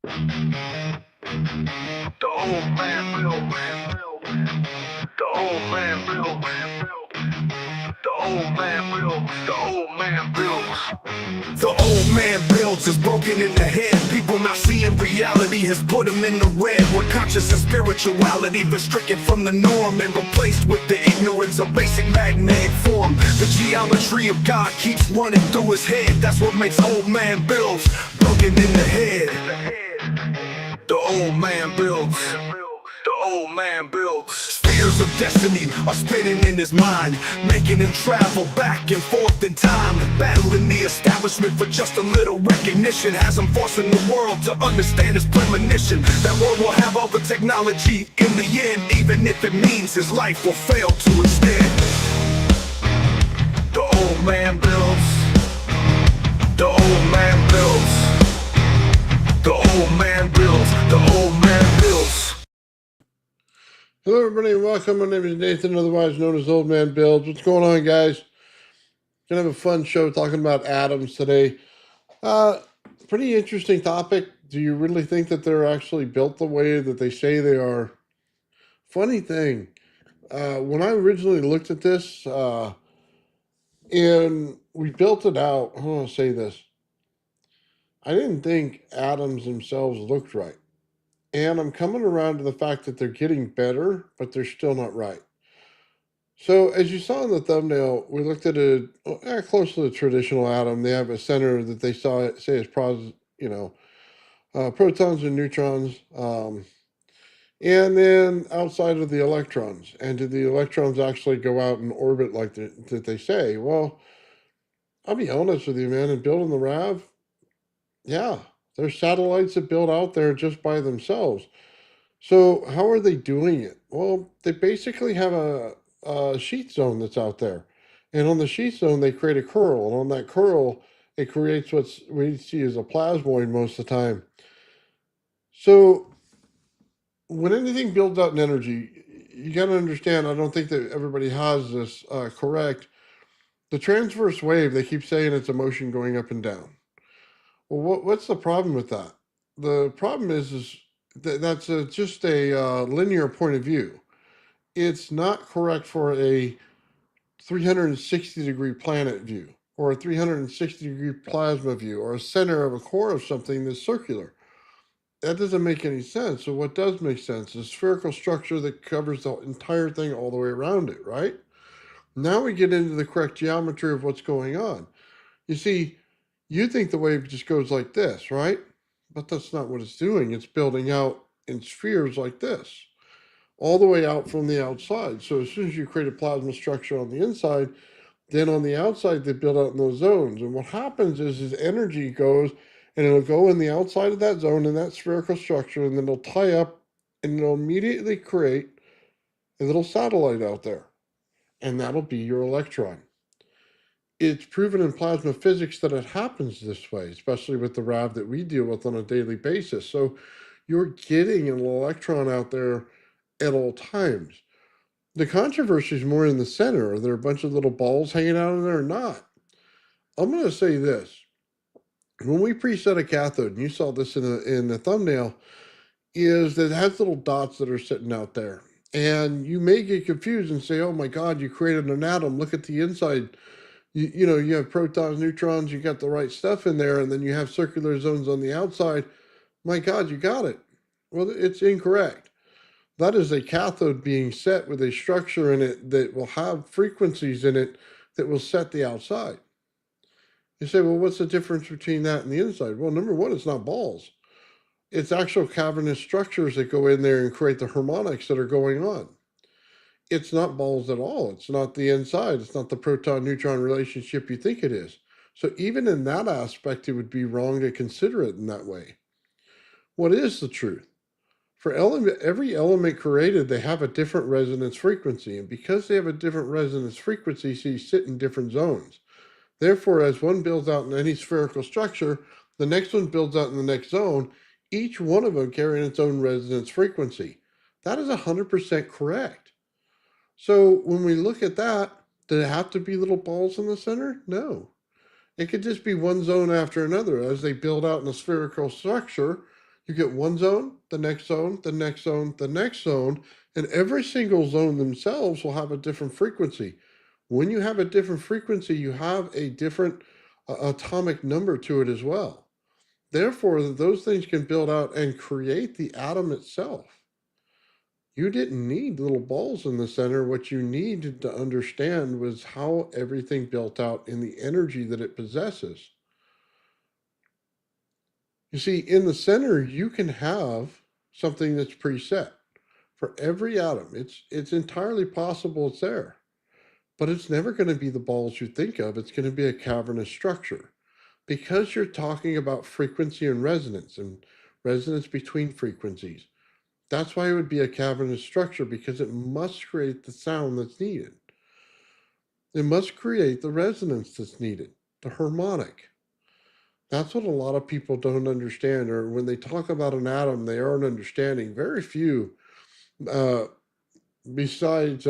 The old man built. The old man built. The old man built. The old man builds. The old man builds is broken in the head. People not seeing reality has put them in the red. Where conscious and spirituality restricted from the norm and replaced with the ignorance of basic magnetic form. The geometry of God keeps running through his head. That's what makes old man builds broken in the head. The old man builds. The old man builds. Spheres of destiny are spinning in his mind, making him travel back and forth in time, battling the establishment for just a little recognition. Has him forcing the world to understand his premonition. That world will have all the technology in the end, even if it means his life will fail to extend. The old man builds. The old man builds. The old man builds. The old man builds. Hello everybody and welcome. My name is Nathan, otherwise known as Old Man Builds. What's going on, guys? Gonna have a fun show talking about atoms today. Pretty interesting topic. Do you really think that they're actually built the way that they say they are? Funny thing, when I originally looked at this and we built it out, I want to say this. I didn't think atoms themselves looked right. And I'm coming around to the fact that they're getting better, but they're still not right. So as you saw in the thumbnail, we looked at a close to the traditional atom. They have a center that they say is protons and neutrons, and then outside of the electrons. And do the electrons actually go out and orbit like that they say? Well, I'll be honest with you, man. In building the RAV, yeah, there's satellites that build out there just by themselves. So how are they doing it? Well, they basically have a sheath zone that's out there. And on the sheath zone, they create a curl. And on that curl, it creates what we see as a plasmoid most of the time. So when anything builds out in energy, you got to understand, I don't think that everybody has this correct. The transverse wave, they keep saying it's a motion going up and down. Well, what's the problem with that? The problem is that's just a linear point of view. It's not correct for a 360-degree planet view or a 360-degree plasma view or a center of a core of something that's circular. That doesn't make any sense. So what does make sense is a spherical structure that covers the entire thing all the way around it, right? Now we get into the correct geometry of what's going on. You see, you think the wave just goes like this, right? But that's not what it's doing. It's building out in spheres like this, all the way out from the outside. So as soon as you create a plasma structure on the inside, then on the outside, they build out in those zones. And what happens is energy goes and it'll go in the outside of that zone in that spherical structure, and then it'll tie up and it'll immediately create a little satellite out there. And that'll be your electron. It's proven in plasma physics that it happens this way, especially with the RAV that we deal with on a daily basis. So you're getting an electron out there at all times. The controversy is more in the center. Are there a bunch of little balls hanging out in there or not? I'm going to say this. When we preset a cathode, and you saw this in the thumbnail, is that it has little dots that are sitting out there. And you may get confused and say, oh my God, you created an atom. Look at the inside. You have protons, neutrons, you got the right stuff in there, and then you have circular zones on the outside. My God, you got it. Well, it's incorrect. That is a cathode being set with a structure in it that will have frequencies in it that will set the outside. You say, well, what's the difference between that and the inside? Well, number one, it's not balls. It's actual cavernous structures that go in there and create the harmonics that are going on. It's not balls at all. It's not the inside. It's not the proton-neutron relationship you think it is. So even in that aspect, it would be wrong to consider it in that way. What is the truth? For every element created, they have a different resonance frequency. And because they have a different resonance frequency, so you sit in different zones. Therefore, as one builds out in any spherical structure, the next one builds out in the next zone, each one of them carrying its own resonance frequency. That is 100% correct. So when we look at that, did it have to be little balls in the center? No. It could just be one zone after another. As they build out in a spherical structure, You get one zone, the next zone, the next zone, the next zone, and every single zone themselves will have a different frequency. When you have a different frequency, you have a different atomic number to it as well. Therefore, those things can build out and create the atom itself. You didn't need little balls in the center. What you needed to understand was how everything built out in the energy that it possesses. You see, in the center, you can have something that's preset for every atom. It's entirely possible it's there, but it's never going to be the balls you think of. It's going to be a cavernous structure because you're talking about frequency and resonance between frequencies. That's why it would be a cavernous structure, because it must create the sound that's needed. It must create the resonance that's needed, the harmonic. That's what a lot of people don't understand, or when they talk about an atom, they aren't understanding. Very few, uh, besides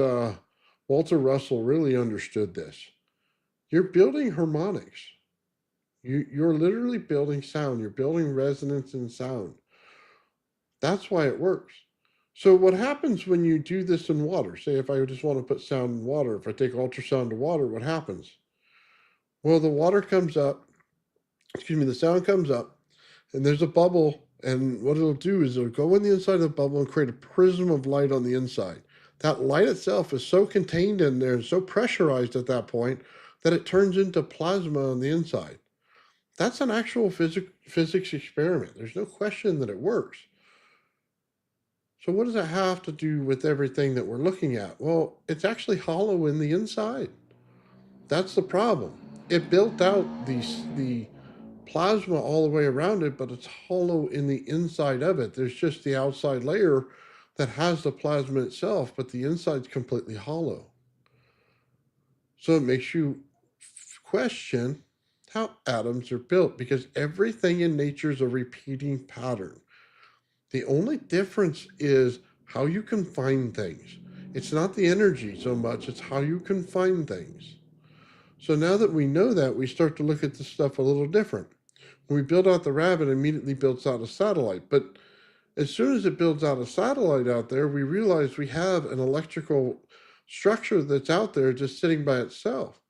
Walter Russell, really understood this. You're building harmonics. You're literally building sound. You're building resonance and sound. That's why it works. So what happens when you do this in water? Say if I just want to put sound in water, if I take ultrasound to water, what happens? Well, the water comes up, the sound comes up, and there's a bubble, and what it'll do is it'll go in the inside of the bubble and create a prism of light on the inside. That light itself is so contained in there and so pressurized at that point that it turns into plasma on the inside. That's an actual physics experiment. There's no question that it works. So what does that have to do with everything that we're looking at? Well, it's actually hollow in the inside. That's the problem. It built out the plasma all the way around it, but it's hollow in the inside of it. There's just the outside layer that has the plasma itself, but the inside's completely hollow. So it makes you question how atoms are built, because everything in nature is a repeating pattern. The only difference is how you confine things. It's not the energy so much, it's how you confine things. So now that we know that, we start to look at this stuff a little different. When we build out the rabbit, it immediately builds out a satellite. But as soon as it builds out a satellite out there, we realize we have an electrical structure that's out there just sitting by itself.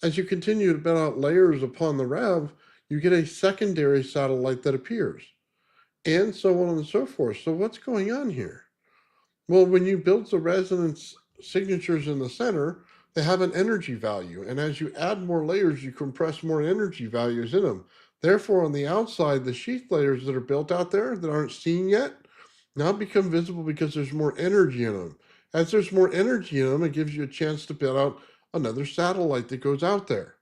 As you continue to build out layers upon the rev, you get a secondary satellite that appears, and so on and so forth. So what's going on here? Well, when you build the resonance signatures in the center, they have an energy value. And as you add more layers, you compress more energy values in them. Therefore, on the outside, the sheath layers that are built out there that aren't seen yet now become visible because there's more energy in them. As there's more energy in them, it gives you a chance to build out another satellite that goes out there.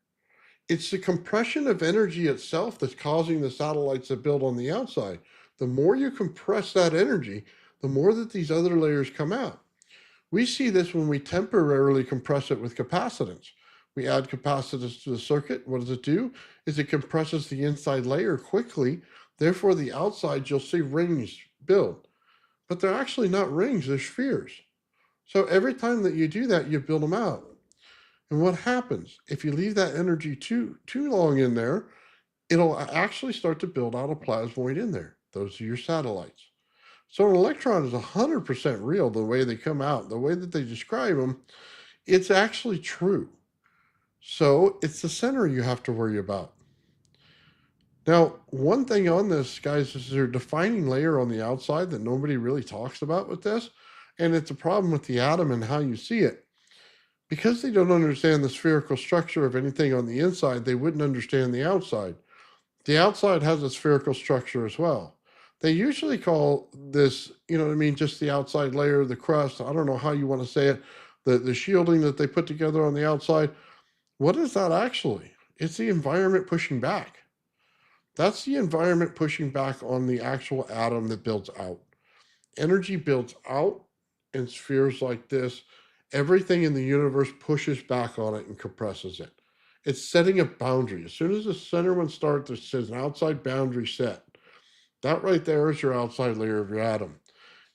It's the compression of energy itself that's causing the satellites to build on the outside. The more you compress that energy, the more that these other layers come out. We see this when we temporarily compress it with capacitance. We add capacitance to the circuit. What does it do? Is it compresses the inside layer quickly. Therefore, the outside, you'll see rings build. But they're actually not rings, they're spheres. So every time that you do that, you build them out. And what happens? If you leave that energy too long in there, it'll actually start to build out a plasmoid in there. Those are your satellites. So an electron is 100% real the way they come out, the way that they describe them. It's actually true. So it's the center you have to worry about. Now, one thing on this, guys, is there's a defining layer on the outside that nobody really talks about with this. And it's a problem with the atom and how you see it. Because they don't understand the spherical structure of anything on the inside, they wouldn't understand the outside. The outside has a spherical structure as well. They usually call this, just the outside layer, the crust. I don't know how you want to say it, the shielding that they put together on the outside. What is that actually? It's the environment pushing back. That's the environment pushing back on the actual atom that builds out. Energy builds out in spheres like this. Everything in the universe pushes back on it and compresses it. It's setting a boundary. As soon as the center one starts, it says an outside boundary set. That right there is your outside layer of your atom.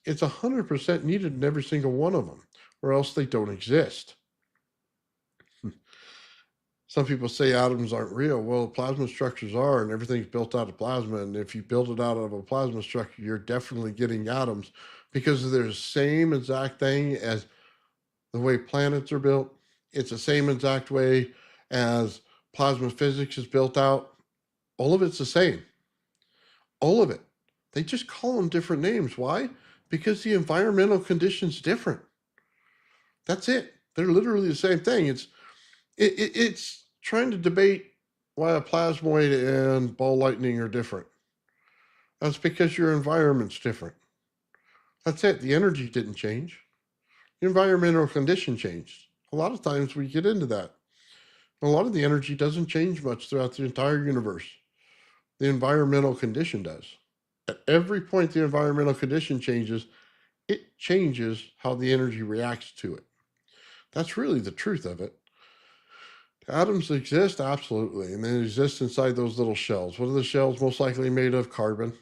It's 100% needed in every single one of them, or else they don't exist. Some people say atoms aren't real. Well, plasma structures are, and everything's built out of plasma. And if you build it out of a plasma structure, you're definitely getting atoms because they're the same exact thing as the way planets are built. It's the same exact way as plasma physics is built out. All of it's the same. All of it. They just call them different names. Why? Because the environmental condition's different. That's it. They're literally the same thing. It's trying to debate why a plasmoid and ball lightning are different. That's because your environment's different. That's it. The energy didn't change. The environmental condition changed. A lot of times we get into that. A lot of the energy doesn't change much throughout the entire universe. The environmental condition does. At every point the environmental condition changes, it changes how the energy reacts to it. That's really the truth of it. Atoms exist, absolutely, and they exist inside those little shells. What are the shells most likely made of? Carbon.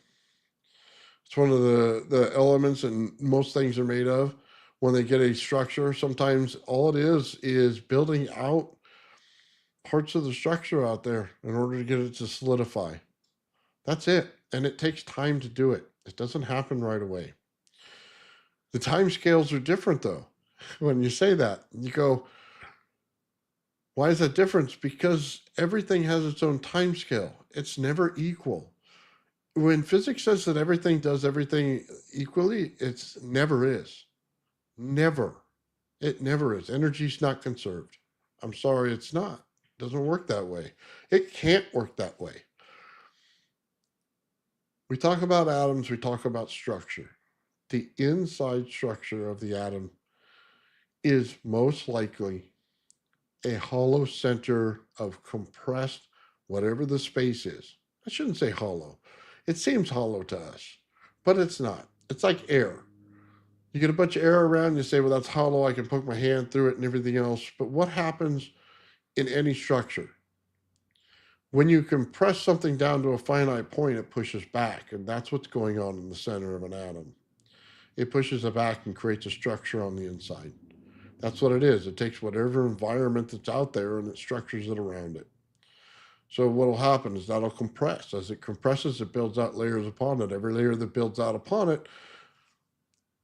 It's one of the elements and most things are made of. When they get a structure, sometimes all it is building out parts of the structure out there in order to get it to solidify. That's it. And it takes time to do it. It doesn't happen right away. The time scales are different though. When you say that, you go, why is that different? Because everything has its own time scale. It's never equal. When physics says that everything does everything equally, it's never is. Never. It never is. Energy's not conserved. I'm sorry, it's not. It doesn't work that way. It can't work that way. We talk about atoms, we talk about structure. The inside structure of the atom is most likely a hollow center of compressed, whatever the space is. I shouldn't say hollow. It seems hollow to us, but it's not. It's like air. You get a bunch of air around, you say, well, that's hollow. I can poke my hand through it and everything else. But what happens in any structure? When you compress something down to a finite point, it pushes back. And that's what's going on in the center of an atom. It pushes it back and creates a structure on the inside. That's what it is. It takes whatever environment that's out there and it structures it around it. So what will happen is that'll compress. As it compresses, it builds out layers upon it. Every layer that builds out upon it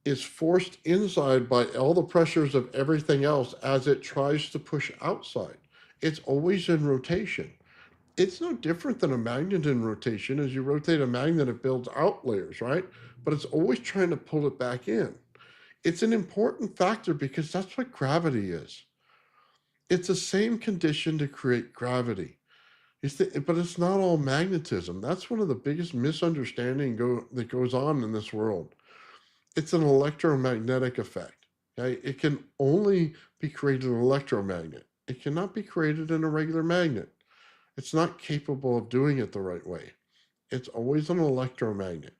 is forced inside by all the pressures of everything else as it tries to push outside. It's always in rotation. It's no different than a magnet in rotation. As you rotate a magnet, it builds out layers, right? But it's always trying to pull it back in. It's an important factor because that's what gravity is. It's the same condition to create gravity. But it's not all magnetism. That's one of the biggest misunderstandings that goes on in this world. It's an electromagnetic effect. Okay? It can only be created in an electromagnet. It cannot be created in a regular magnet. It's not capable of doing it the right way. It's always an electromagnet.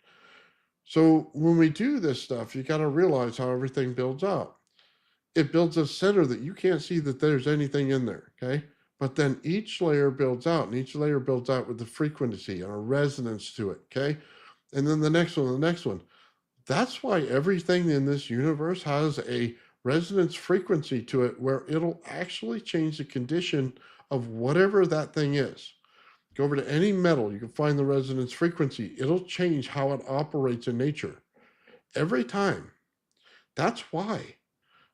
So when we do this stuff, you got to realize how everything builds out. It builds a center that you can't see that there's anything in there, okay? But then each layer builds out, and each layer builds out with the frequency and a resonance to it, okay? And then the next one, the next one. That's why everything in this universe has a resonance frequency to it where it'll actually change the condition of whatever that thing is. Go over to any metal, you can find the resonance frequency. It'll change how it operates in nature every time. That's why,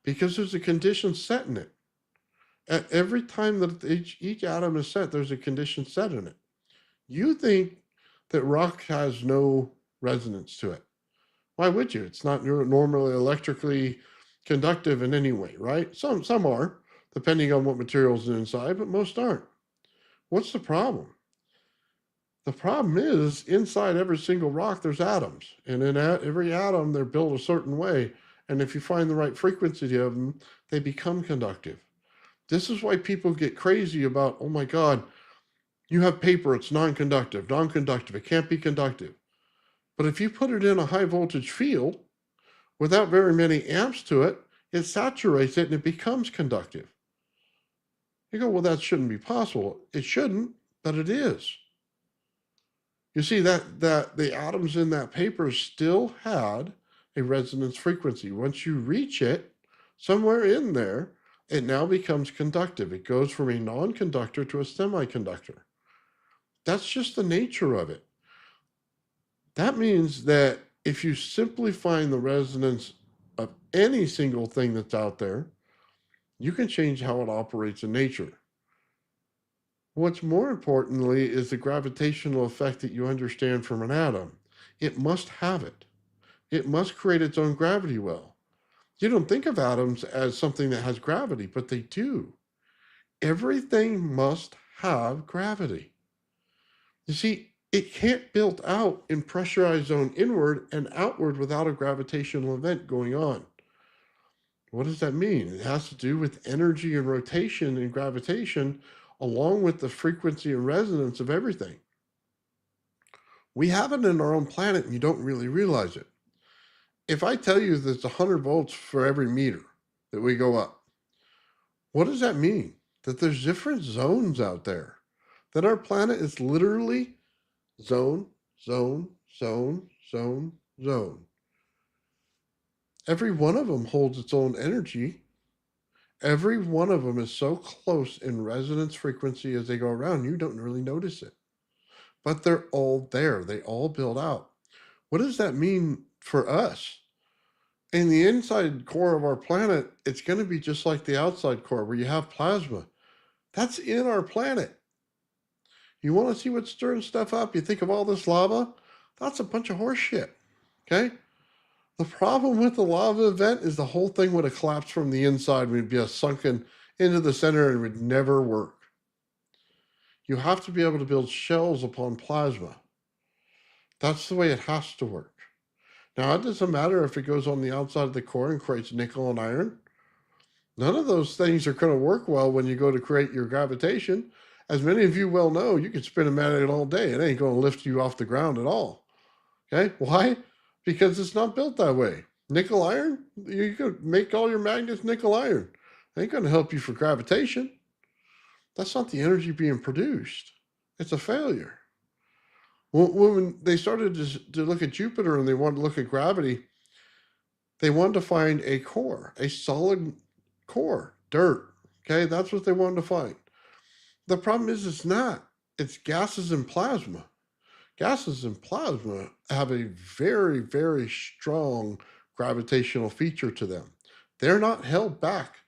because there's a condition set in it. At every time that each atom is set, there's a condition set in it. You think that rock has no resonance to it. Why would you? It's not normally electrically conductive in any way, right? Some are, depending on what materials are inside, but most aren't. What's the problem? The problem is inside every single rock, there's atoms. And in every atom, they're built a certain way. And if you find the right frequency of them, they become conductive. This is why people get crazy about, oh my God, you have paper, it's non-conductive, it can't be conductive. But if you put it in a high voltage field without very many amps to it, it saturates it and it becomes conductive. You go, well, that shouldn't be possible. It shouldn't, but it is. You see that the atoms in that paper still had a resonance frequency. Once you reach it, somewhere in there, It now becomes conductive. It goes from a non-conductor to a semiconductor. That's just the nature of it. That means that if you simply find the resonance of any single thing that's out there, you can change how it operates in nature. What's more importantly is the gravitational effect that you understand from an atom. It must have it. It must create its own gravity well. You don't think of atoms as something that has gravity, but they do. Everything must have gravity. You see, it can't build out in pressurized zone inward and outward without a gravitational event going on. What does that mean? It has to do with energy and rotation and gravitation, along with the frequency and resonance of everything. We have it in our own planet and you don't really realize it. If I tell you there's 100 volts for every meter that we go up, what does that mean? That there's different zones out there. That our planet is literally zone, zone, zone, zone, zone. Every one of them holds its own energy. Every one of them is so close in resonance frequency as they go around, you don't really notice it. But they're all there. They all build out. What does that mean for us? In the inside core of our planet, it's going to be just like the outside core where you have plasma. That's in our planet. You want to see what's stirring stuff up? You think of all this lava? That's a bunch of horse shit. Okay? The problem with the lava event is the whole thing would have collapsed from the inside. We'd be sunken into the center and it would never work. You have to be able to build shells upon plasma. That's the way it has to work. Now, it doesn't matter if it goes on the outside of the core and creates nickel and iron. None of those things are going to work well when you go to create your gravitation. As many of you well know, you can spin a magnet all day. It ain't going to lift you off the ground at all. Okay? Why? Because it's not built that way. Nickel iron, you could make all your magnets nickel iron. It ain't going to help you for gravitation. That's not the energy being produced. It's a failure. When they started to look at Jupiter and they wanted to look at gravity, they wanted to find a core, a solid core, dirt. Okay, that's what they wanted to find. The problem is it's not. It's gases and plasma. Gases and plasma have a very, very strong gravitational feature to them. They're not held back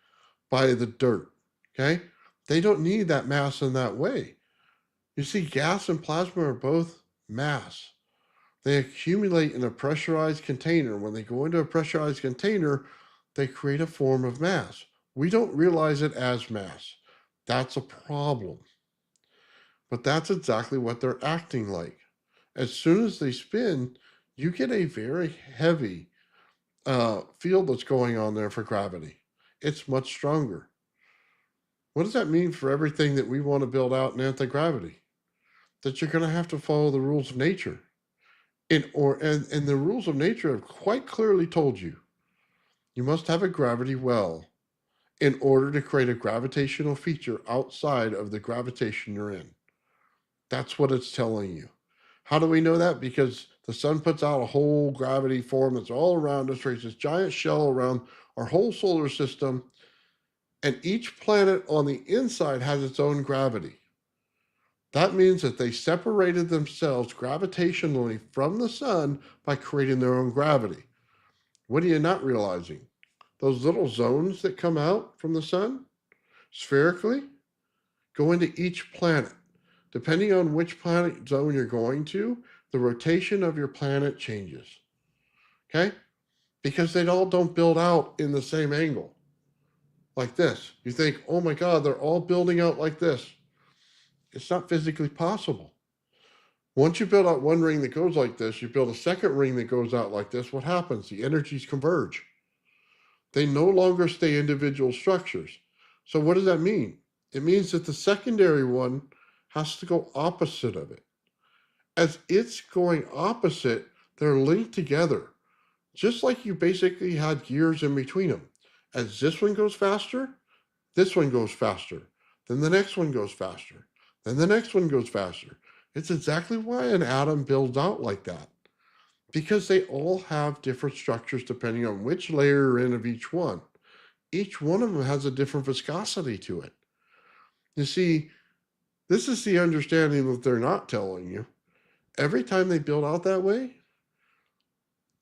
by the dirt. Okay, they don't need that mass in that way. You see, gas and plasma are both mass. They accumulate in a pressurized container. When they go into a pressurized container, they create a form of mass. We don't realize it as mass. That's a problem. But that's exactly what they're acting like. As soon as they spin, you get a very heavy field that's going on there for gravity. It's much stronger. What does that mean for everything that we want to build out in anti-gravity? That you're going to have to follow the rules of nature. And the rules of nature have quite clearly told you, you must have a gravity well in order to create a gravitational feature outside of the gravitation you're in. That's what it's telling you. How do we know that? Because the sun puts out a whole gravity form that's all around us, creates this giant shell around our whole solar system, and each planet on the inside has its own gravity. That means that they separated themselves gravitationally from the sun by creating their own gravity. What are you not realizing? Those little zones that come out from the sun, spherically, go into each planet. Depending on which planet zone you're going to, the rotation of your planet changes. Okay? Because they all don't build out in the same angle. Like this. You think, oh my God, they're all building out like this. It's not physically possible. Once you build out one ring that goes like this, you build a second ring that goes out like this, what happens? The energies converge. They no longer stay individual structures. So what does that mean? It means that the secondary one has to go opposite of it. As it's going opposite, they're linked together. Just like you basically had gears in between them. As this one goes faster, this one goes faster. Then the next one goes faster. Then the next one goes faster. It's exactly why an atom builds out like that. Because they all have different structures depending on which layer you're in of each one. each one of them has a different viscosity to it. You see, this is the understanding that they're not telling you. Every time they build out that way,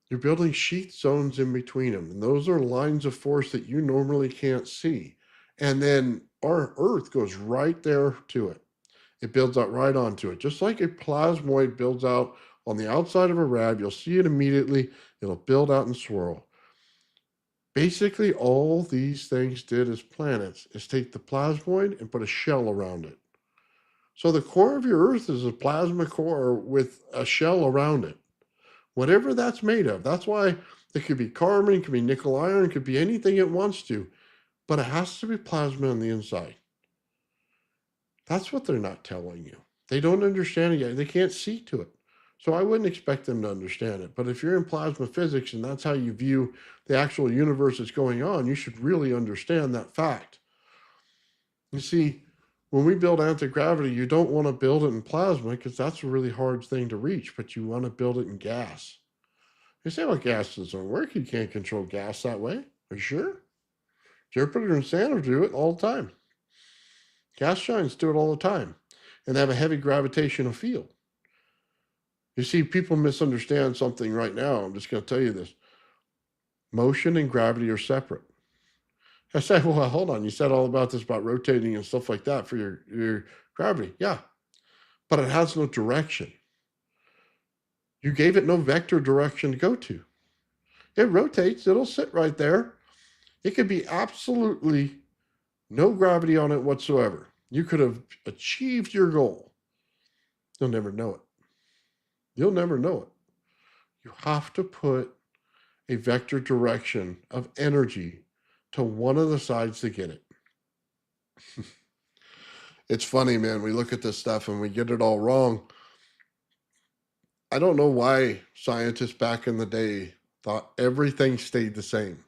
you're building sheath zones in between them. And those are lines of force that you normally can't see. And then our Earth goes right there to it. It builds out right onto it. Just like a plasmoid builds out on the outside of a rad, you'll see it immediately. It'll build out and swirl. Basically, all these things did as planets is take the plasmoid and put a shell around it. So the core of your Earth is a plasma core with a shell around it. Whatever that's made of. That's why it could be carbon, it could be nickel iron, it could be anything it wants to, but it has to be plasma on the inside. That's what they're not telling you. They don't understand it yet. They can't see to it. So I wouldn't expect them to understand it. But if you're in plasma physics and that's how you view the actual universe that's going on, you should really understand that fact. You see, when we build anti-gravity, you don't want to build it in plasma because that's a really hard thing to reach, but you want to build it in gas. You say, well, gas doesn't work. You can't control gas that way. Are you sure? Jupiter and Saturn do it all the time. Gas giants do it all the time. And they have a heavy gravitational field. You see, people misunderstand something right now. I'm just going to tell you this. Motion and gravity are separate. I say, well, hold on. You said all about this about rotating and stuff like that for your gravity. Yeah. But it has no direction. You gave it no vector direction to go to. It rotates. It'll sit right there. It could be absolutely no gravity on it whatsoever. You could have achieved your goal. You'll never know it. You'll never know it. You have to put a vector direction of energy to one of the sides to get it. It's funny, man. We look at this stuff and we get it all wrong. I don't know why scientists back in the day thought everything stayed the same.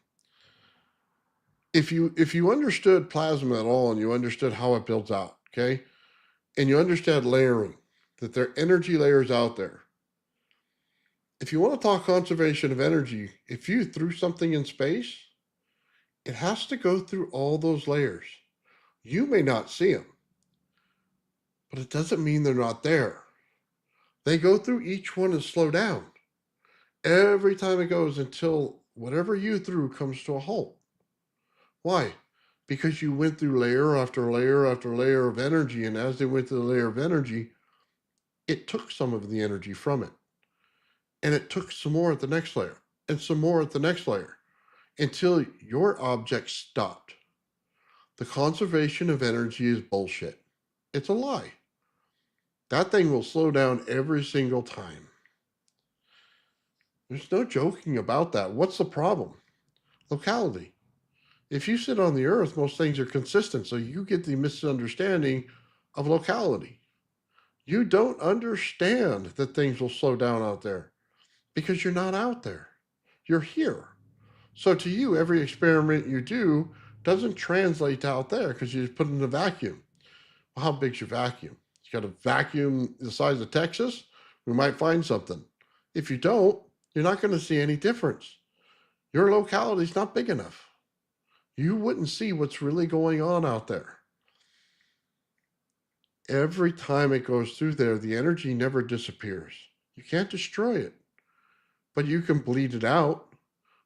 If you understood plasma at all and you understood how it builds out, okay, and you understand layering, that there are energy layers out there. If you want to talk conservation of energy, if you threw something in space, it has to go through all those layers. You may not see them, but it doesn't mean they're not there. They go through each one and slow down every time it goes until whatever you threw comes to a halt. Why? Because you went through layer after layer after layer of energy, and as they went through the layer of energy, it took some of the energy from it. And it took some more at the next layer, and some more at the next layer, until your object stopped. The conservation of energy is bullshit. It's a lie. That thing will slow down every single time. There's no joking about that. What's the problem? Locality. If you sit on the earth, most things are consistent, so you get the misunderstanding of locality. You don't understand that things will slow down out there because you're not out there. You're here. So to you, every experiment you do doesn't translate to out there because you just put it in a vacuum. Well, how big's your vacuum? You got a vacuum the size of Texas? We might find something. If you don't, you're not going to see any difference. Your locality is not big enough. You wouldn't see what's really going on out there. Every time it goes through there, the energy never disappears. You can't destroy it, but you can bleed it out.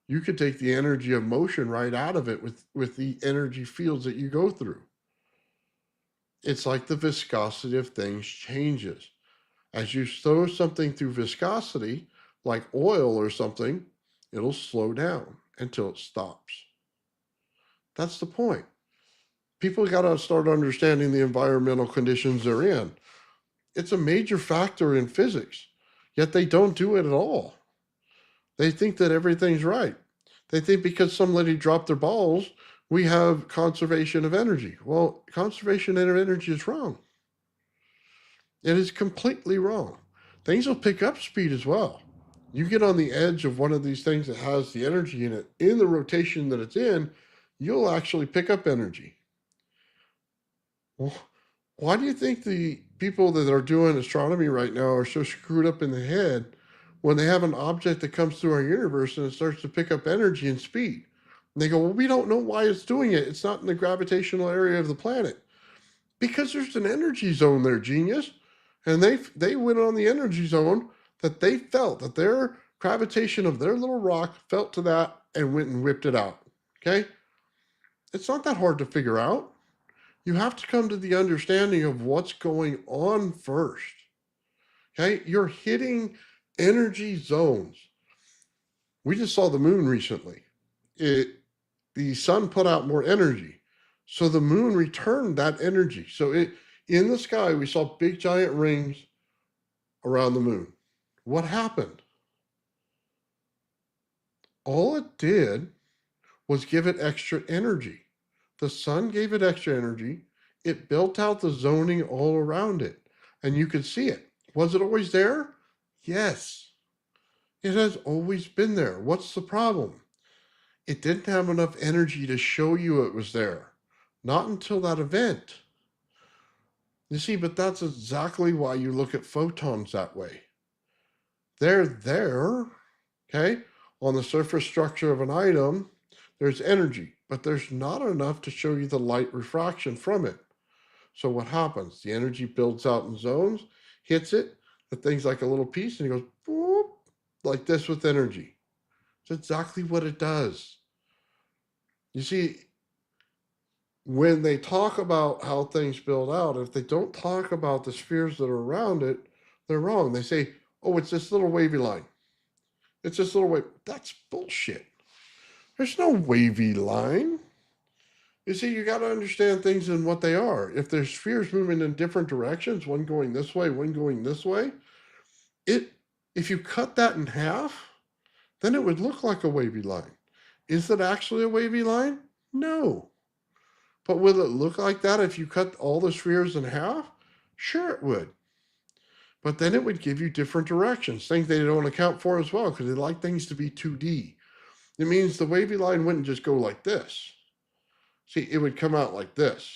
You could take the energy of motion right out of it with the energy fields that you go through. It's like the viscosity of things changes. As you throw something through viscosity, like oil or something, it'll slow down until it stops. That's the point. People got to start understanding the environmental conditions they're in. It's a major factor in physics, yet they don't do it at all. They think that everything's right. They think because some lady dropped their balls, we have conservation of energy. Well, conservation of energy is wrong. It is completely wrong. Things will pick up speed as well. You get on the edge of one of these things that has the energy in it, in the rotation that it's in, you'll actually pick up energy. Well, why do you think the people that are doing astronomy right now are so screwed up in the head when they have an object that comes through our universe and it starts to pick up energy and speed? And they go, well, we don't know why it's doing it. It's not in the gravitational area of the planet. Because there's an energy zone there, genius. And they went on the energy zone that they felt that their gravitation of their little rock felt to that and went and whipped it out. Okay? It's not that hard to figure out. You have to come to the understanding of what's going on first. Okay? You're hitting energy zones. We just saw the moon recently. The sun put out more energy. So the moon returned that energy. So in the sky, we saw big giant rings around the moon. What happened? All it did was give it extra energy. The sun gave it extra energy. It built out the zoning all around it, and you could see it. Was it always there? Yes. It has always been there. What's the problem? It didn't have enough energy to show you it was there. Not until that event. You see, but that's exactly why you look at photons that way. They're there, okay? On the surface structure of an item, there's energy, but there's not enough to show you the light refraction from it. So what happens? The energy builds out in zones, hits it, the thing's like a little piece, and it goes boop, like this with energy. It's exactly what it does. You see, when they talk about how things build out, if they don't talk about the spheres that are around it, they're wrong. They say, oh, it's this little wavy line. It's this little wave. That's bullshit. There's no wavy line. You see, you got to understand things in what they are. If there's spheres moving in different directions, one going this way, one going this way, if you cut that in half, then it would look like a wavy line. Is it actually a wavy line? No. But will it look like that if you cut all the spheres in half? Sure it would. But then it would give you different directions, things they don't account for as well, because they like things to be 2D. It means the wavy line wouldn't just go like this. See, it would come out like this.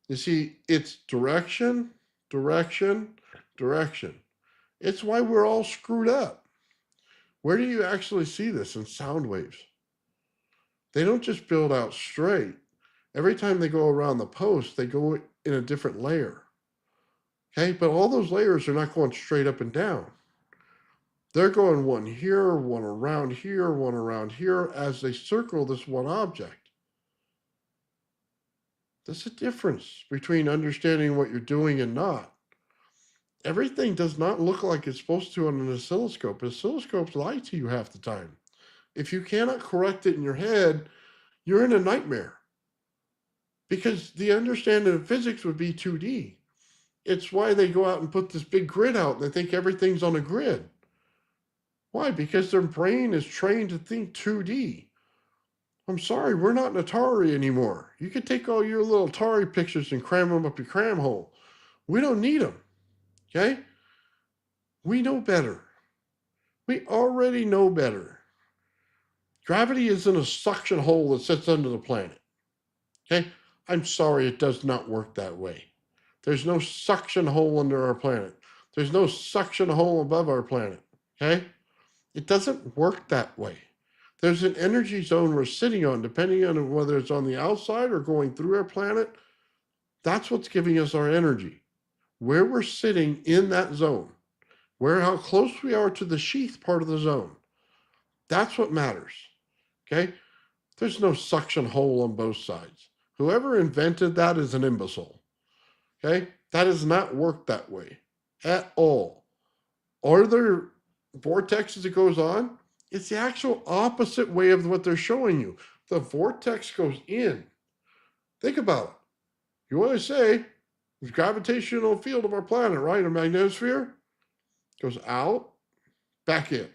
You see, it's direction, direction, direction. It's why we're all screwed up. Where do you actually see this in sound waves? They don't just build out straight. Every time they go around the post, they go in a different layer. Okay, but all those layers are not going straight up and down. They're going one here, one around here, as they circle this one object. There's a difference between understanding what you're doing and not. Everything does not look like it's supposed to on an oscilloscope. Oscilloscopes lie to you half the time. If you cannot correct it in your head, you're in a nightmare. Because the understanding of physics would be 2D. It's why they go out and put this big grid out and they think everything's on a grid. Why? Because their brain is trained to think 2D. I'm sorry, we're not an Atari anymore. You can take all your little Atari pictures and cram them up your cram hole. We don't need them. Okay? We know better. We already know better. Gravity isn't a suction hole that sits under the planet. Okay? I'm sorry, it does not work that way. There's no suction hole under our planet. There's no suction hole above our planet. Okay? It doesn't work that way. There's an energy zone we're sitting on, depending on whether it's on the outside or going through our planet. That's what's giving us our energy. Where we're sitting in that zone, how close we are to the sheath part of the zone. That's what matters. Okay? There's no suction hole on both sides. Whoever invented that is an imbecile. Okay? That does not work that way at all. Are there vortexes that goes on? It's the actual opposite way of what they're showing you. The vortex goes in. Think about it. You want to say the gravitational field of our planet, right? A magnetosphere goes out, back in,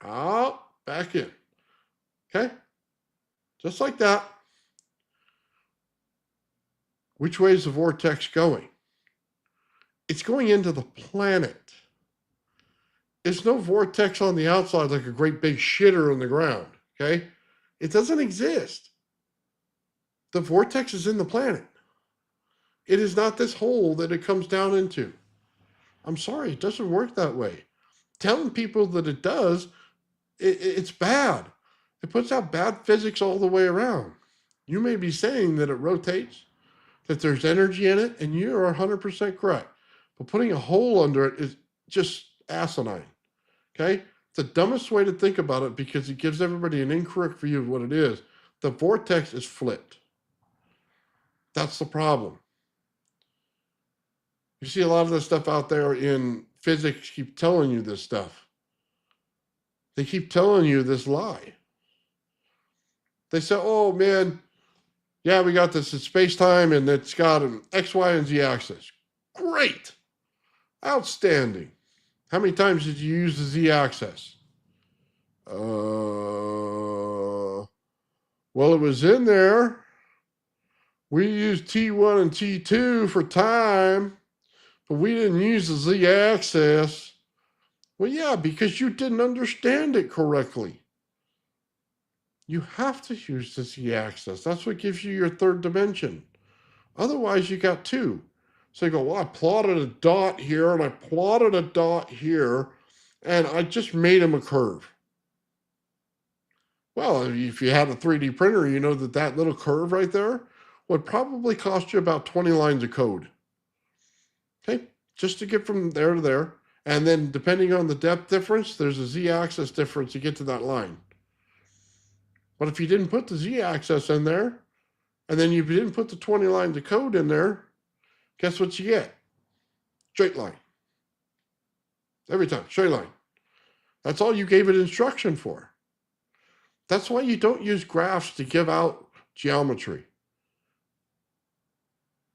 out, back in. Okay? Just like that. Which way is the vortex going? It's going into the planet. It's no vortex on the outside like a great big shitter on the ground, okay? It doesn't exist. The vortex is in the planet. It is not this hole that it comes down into. I'm sorry, it doesn't work that way. Telling people that it does, it's bad. It puts out bad physics all the way around. You may be saying that it rotates, that there's energy in it, and you are 100% correct. But putting a hole under it is just asinine. Okay? The dumbest way to think about it, because it gives everybody an incorrect view of what it is. The vortex is flipped. That's the problem. You see a lot of the stuff out there in physics keep telling you this stuff. They keep telling you this lie. They say, oh man, yeah, we got this in space-time and it's got an X, Y, and Z axis. Great. Outstanding. How many times did you use the Z axis? Well, it was in there. We used T1 and T2 for time, but we didn't use the Z axis. Well, yeah, because you didn't understand it correctly. You have to use the Z axis. That's what gives you your third dimension. Otherwise, you got two. So you go, well, I plotted a dot here and I plotted a dot here, and I just made them a curve. Well, if you had a 3D printer, you know that that little curve right there would probably cost you about 20 lines of code. Okay, just to get from there to there. And then depending on the depth difference, there's a z-axis difference to get to that line. But if you didn't put the z-axis in there, and then you didn't put the 20 lines of code in there, guess what you get? Straight line. Every time, straight line. That's all you gave it instruction for. That's why you don't use graphs to give out geometry.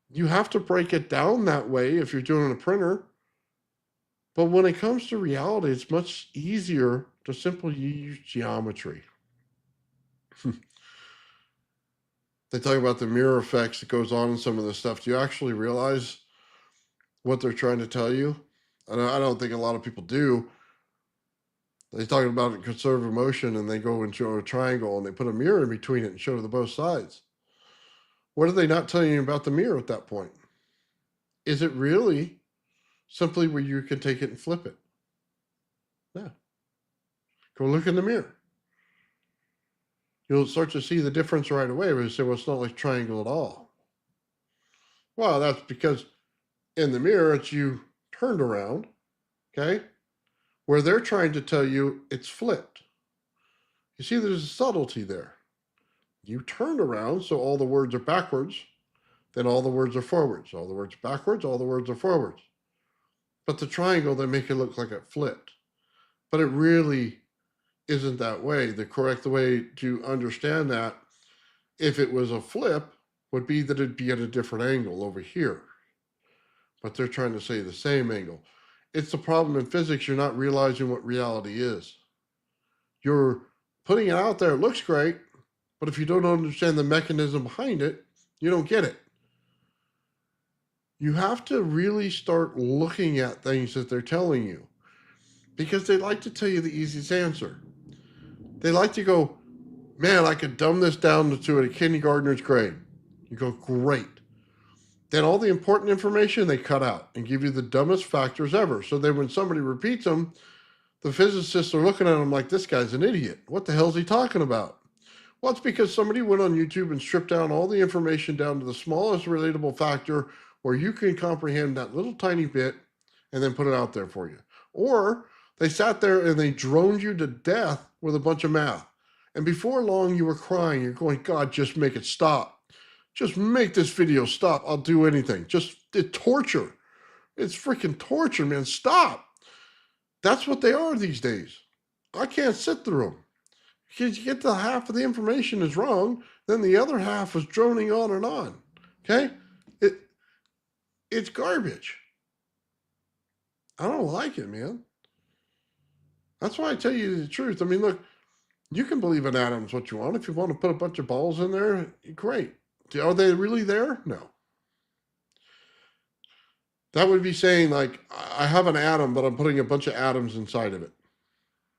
You have to break it down that way if you're doing a printer. But when it comes to reality, it's much easier to simply use geometry. They talk about the mirror effects that goes on in some of this stuff. Do you actually realize what they're trying to tell you? And I don't think a lot of people do. They're talking about it in conservative motion, and they go and show a triangle, and they put a mirror in between it and show the both sides. What are they not telling you about the mirror at that point? Is it really simply where you can take it and flip it? Yeah. Go look in the mirror. You'll start to see the difference right away. Where you say, well, it's not like triangle at all. Well, that's because in the mirror, it's you turned around, okay? Where they're trying to tell you it's flipped. You see, there's a subtlety there. You turn around, so all the words are backwards, then all the words are forwards. All the words are backwards, all the words are forwards. But the triangle, they make it look like it flipped. But it really isn't that way. The correct way to understand that, if it was a flip, would be that it'd be at a different angle over here. But they're trying to say the same angle. It's the problem in physics. You're not realizing what reality is. You're putting it out there. It looks great. But if you don't understand the mechanism behind it, you don't get it. You have to really start looking at things that they're telling you, because they like to tell you the easiest answer. They like to go, man, I could dumb this down to a kindergartner's grade. You go, great. Then all the important information they cut out and give you the dumbest factors ever. So then when somebody repeats them, the physicists are looking at them like, this guy's an idiot. What the hell is he talking about? Well, it's because somebody went on YouTube and stripped down all the information down to the smallest relatable factor where you can comprehend that little tiny bit and then put it out there for you. Or they sat there and they droned you to death with a bunch of math. And before long, you were crying. You're going, God, just make it stop. Just make this video stop. I'll do anything. It's torture. It's freaking torture, man. Stop. That's what they are these days. I can't sit through them. Because you get to half of the information is wrong, then the other half is droning on and on. Okay? It's garbage. I don't like it, man. That's why I tell you the truth. I mean, look, you can believe in atoms what you want. If you want to put a bunch of balls in there, great. Are they really there? No. That would be saying, like, I have an atom, but I'm putting a bunch of atoms inside of it.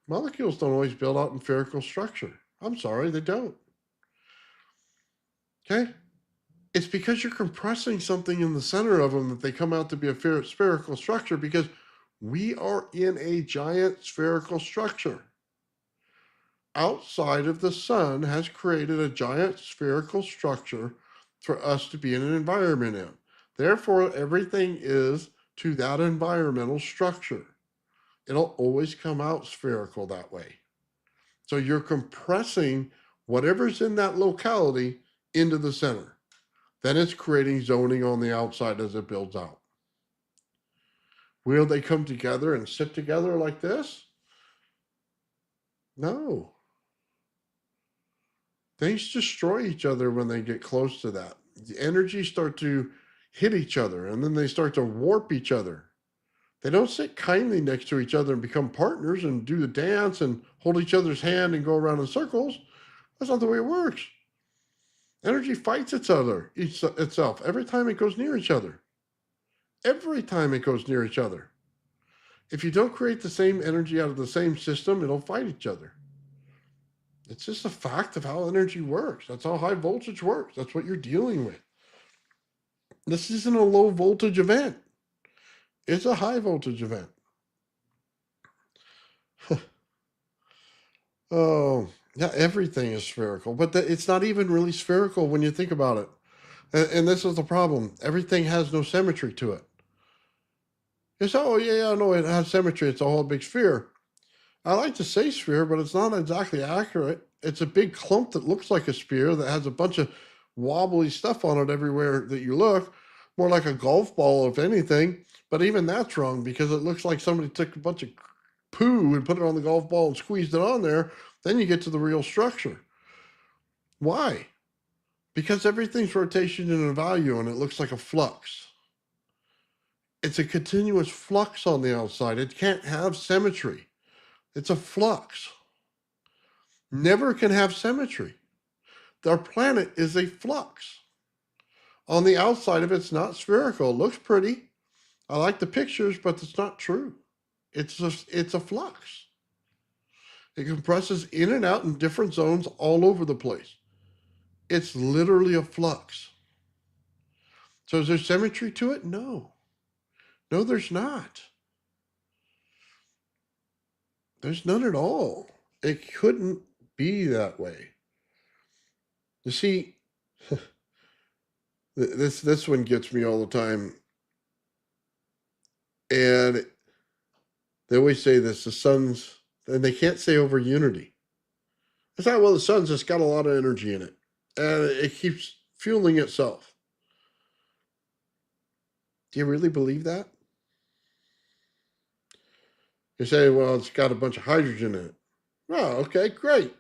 Molecules don't always build out in spherical structure. I'm sorry, they don't. Okay? It's because you're compressing something in the center of them that they come out to be a spherical structure, because we are in a giant spherical structure. outside of the sun has created a giant spherical structure for us to be in an environment in. Therefore, everything is to that environmental structure. It'll always come out spherical that way. So you're compressing whatever's in that locality into the center. Then it's creating zoning on the outside as it builds out. Will they come together and sit together like this? No. Things destroy each other when they get close to that. The energies start to hit each other, and then they start to warp each other. They don't sit kindly next to each other and become partners and do the dance and hold each other's hand and go around in circles. That's not the way it works. Energy fights itself every time it goes near each other. Every time it goes near each other. If you don't create the same energy out of the same system, it'll fight each other. It's just a fact of how energy works. That's how high voltage works. That's what you're dealing with. This isn't a low voltage event. It's a high voltage event. Oh, yeah, everything is spherical, but it's not even really spherical when you think about it. And this is the problem. Everything has no symmetry to it. It's, oh, yeah, no, it has symmetry. It's a whole big sphere. I like to say sphere, but it's not exactly accurate. It's a big clump that looks like a sphere that has a bunch of wobbly stuff on it everywhere that you look. More like a golf ball, if anything. But even that's wrong because it looks like somebody took a bunch of poo and put it on the golf ball and squeezed it on there. Then you get to the real structure. Why? Because everything's rotation and a value, and it looks like a flux. It's a continuous flux on the outside. It can't have symmetry. It's a flux. Never can have symmetry. Our planet is a flux. On the outside of it's not spherical. It looks pretty. I like the pictures, but it's not true. It's a flux. It compresses in and out in different zones all over the place. It's literally a flux. So is there symmetry to it? No. No, there's not. There's none at all. It couldn't be that way. You see, this one gets me all the time. And they always say this, the sun's, and they can't say over unity. It's not, well, the sun's just got a lot of energy in it. And it keeps fueling itself. Do you really believe that? You say, well, it's got a bunch of hydrogen in it. Oh, okay, great.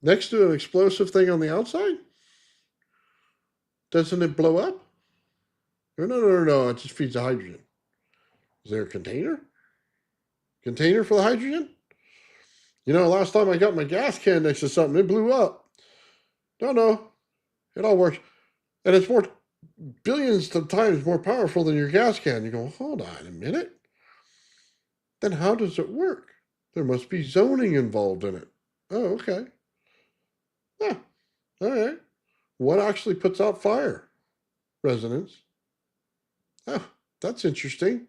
Next to an explosive thing on the outside? Doesn't it blow up? No. It just feeds the hydrogen. Is there a container? Container for the hydrogen? You know, last time I got my gas can next to something, it blew up. No. It all works. And it's more billions of times more powerful than your gas can. You go, hold on a minute. Then how does it work? There must be zoning involved in it. Oh, okay. Yeah, all right. What actually puts out fire? Resonance. Oh, that's interesting.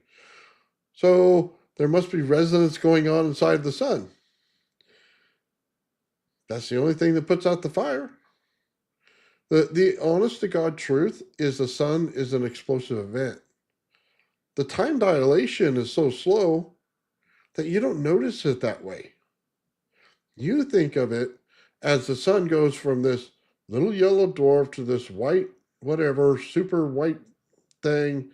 So there must be resonance going on inside the sun. That's the only thing that puts out the fire. The honest to God truth is the sun is an explosive event. The time dilation is so slow that you don't notice it that way. You think of it as the sun goes from this little yellow dwarf to this white, whatever, super white thing,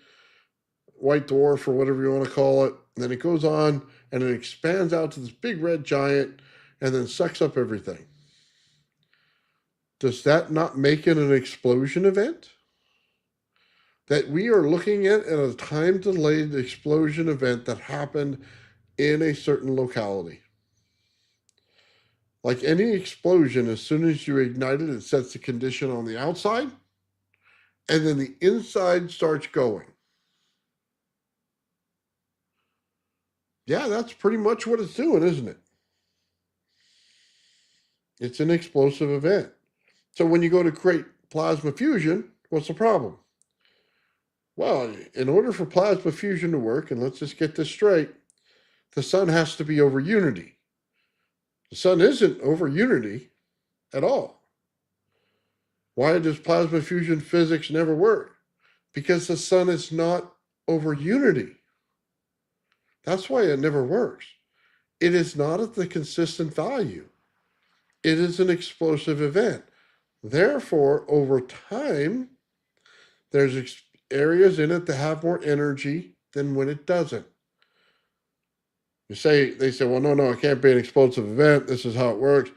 white dwarf or whatever you want to call it. And then it goes on and it expands out to this big red giant and then sucks up everything. Does that not make it an explosion event? That we are looking at a time-delayed explosion event that happened in a certain locality. Like any explosion, as soon as you ignite it, it sets the condition on the outside, and then the inside starts going. Yeah, that's pretty much what it's doing, isn't it? It's an explosive event. So when you go to create plasma fusion, what's the problem? Well, in order for plasma fusion to work, and let's just get this straight, the sun has to be over unity. The sun isn't over unity at all. Why does plasma fusion physics never work? Because the sun is not over unity. That's why it never works. It is not at the consistent value. It is an explosive event. Therefore, over time, there's areas in it that have more energy than when it doesn't. They say, well, no, it can't be an explosive event. This is how it works.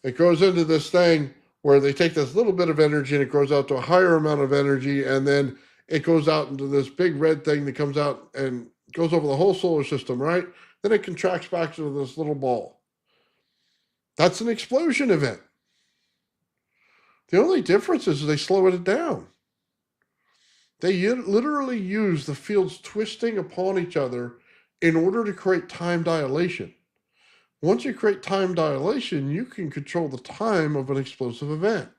It goes into this thing where they take this little bit of energy and it grows out to a higher amount of energy, and then it goes out into this big red thing that comes out and goes over the whole solar system, right? Then it contracts back to this little ball. That's an explosion event. The only difference is they slow it down. They literally use the fields twisting upon each other in order to create time dilation. Once you create time dilation, you can control the time of an explosive event.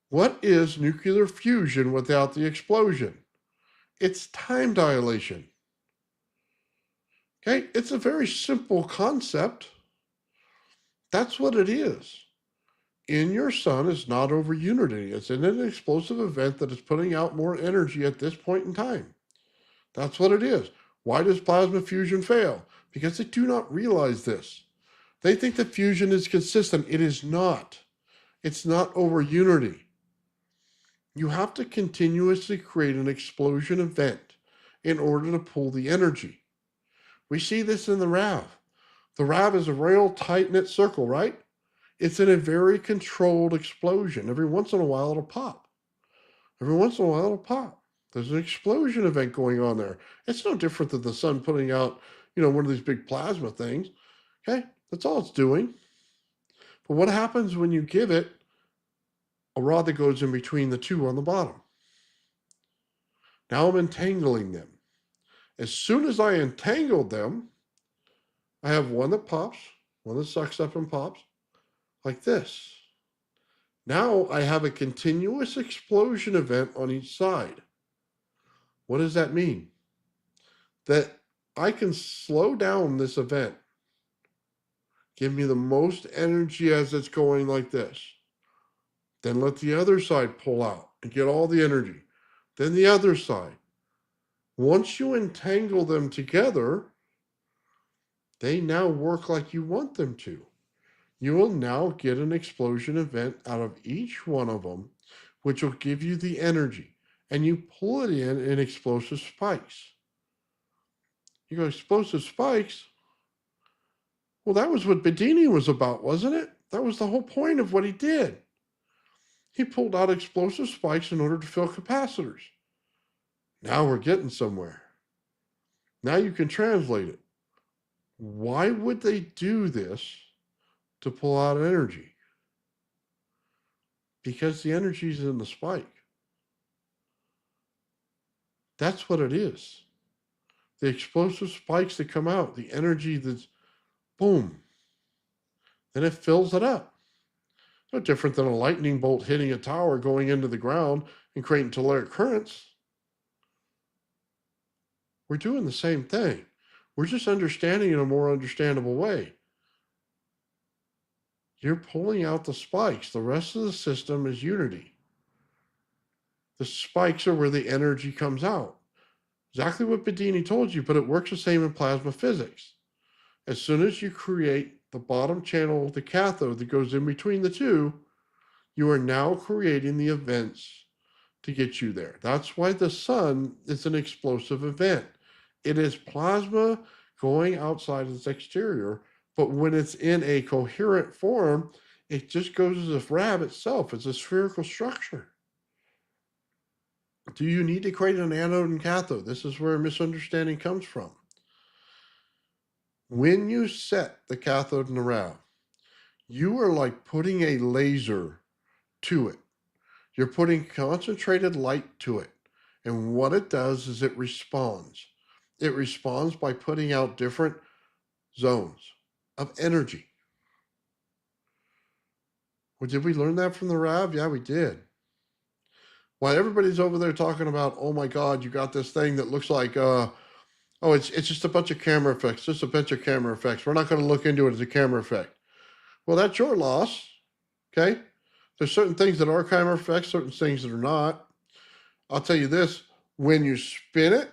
What is nuclear fusion without the explosion? It's time dilation. Okay, it's a very simple concept. That's what it is. In your sun is not over unity. It's in an explosive event that is putting out more energy at this point in time. That's what it is. Why does plasma fusion fail? Because they do not realize this. They think that fusion is consistent. It is not. It's not over unity. You have to continuously create an explosion event in order to pull the energy. We see this in the RAV. The RAV is a real tight-knit circle, right? It's in a very controlled explosion. Every once in a while, it'll pop. Every once in a while, it'll pop. There's an explosion event going on there. It's no different than the sun putting out, one of these big plasma things. Okay, that's all it's doing. But what happens when you give it a rod that goes in between the two on the bottom? Now I'm entangling them. As soon as I entangled them, I have one that pops, one that sucks up and pops, like this. Now I have a continuous explosion event on each side. What does that mean? That I can slow down this event, give me the most energy as it's going like this. Then let the other side pull out and get all the energy. Then the other side. Once you entangle them together, they now work like you want them to. You will now get an explosion event out of each one of them, which will give you the energy. And you pull it in explosive spikes. You go, explosive spikes? Well, that was what Bedini was about, wasn't it? That was the whole point of what he did. He pulled out explosive spikes in order to fill capacitors. Now we're getting somewhere. Now you can translate it. Why would they do this to pull out energy? Because the energy is in the spike. That's what it is. The explosive spikes that come out, the energy that's boom, then it fills it up. No different than a lightning bolt hitting a tower going into the ground and creating telluric currents. We're doing the same thing. We're just understanding it in a more understandable way. You're pulling out the spikes. The rest of the system is unity. The spikes are where the energy comes out. Exactly what Bedini told you, but it works the same in plasma physics. As soon as you create the bottom channel of the cathode that goes in between the two, you are now creating the events to get you there. That's why the sun is an explosive event. It is plasma going outside its exterior, but when it's in a coherent form, it just goes as a RAV itself. It's a spherical structure. Do you need to create an anode and cathode? This is where misunderstanding comes from. When you set the cathode and the RAV, you are like putting a laser to it. You're putting concentrated light to it. And what it does is it responds. It responds by putting out different zones of energy. Well, did we learn that from the RAV? Yeah, we did. While everybody's over there talking about, oh my God, you got this thing that looks like Oh, it's just a bunch of camera effects, just a bunch of camera effects. We're not going to look into it as a camera effect. Well, that's your loss, okay? There's certain things that are camera effects, certain things that are not. I'll tell you this, when you spin it,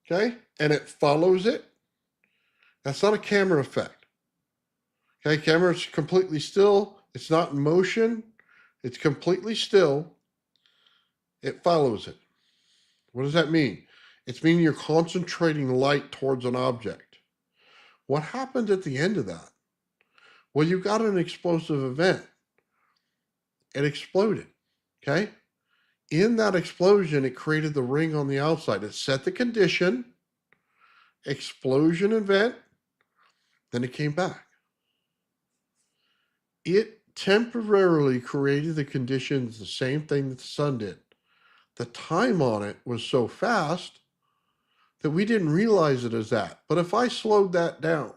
okay, and it follows it, that's not a camera effect. Okay, camera's completely still. It's not in motion. It's completely still. It follows it. What does that mean? It's meaning you're concentrating light towards an object. What happened at the end of that? Well, you got an explosive event. It exploded, okay? In that explosion, it created the ring on the outside. It set the condition, explosion event, then it came back. It temporarily created the conditions, the same thing that the sun did. The time on it was so fast that we didn't realize it as that. But if I slowed that down,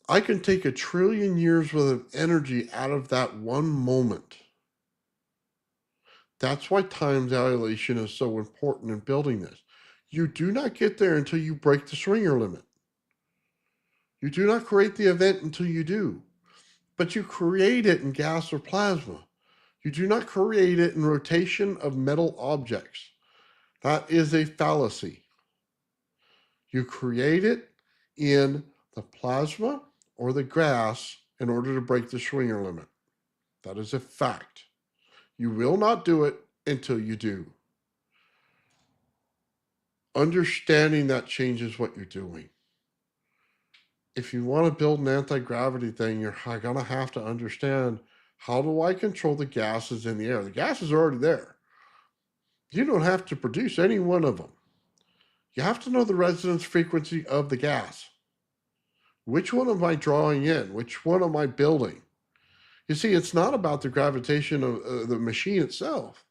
I can take 1 trillion years worth of energy out of that one moment. That's why time dilation is so important in building this. You do not get there until you break the Swinger limit. You do not create the event until you do. But you create it in gas or plasma. You do not create it in rotation of metal objects. That is a fallacy. You create it in the plasma or the gas in order to break the Swinger limit. That is a fact. You will not do it until you do. Understanding that changes what you're doing. If you want to build an anti-gravity thing, you're going to have to understand, how do I control the gases in the air? The gases are already there. You don't have to produce any one of them. You have to know the resonance frequency of the gas. Which one am I drawing in? Which one am I building? You see, it's not about the gravitation of the machine itself.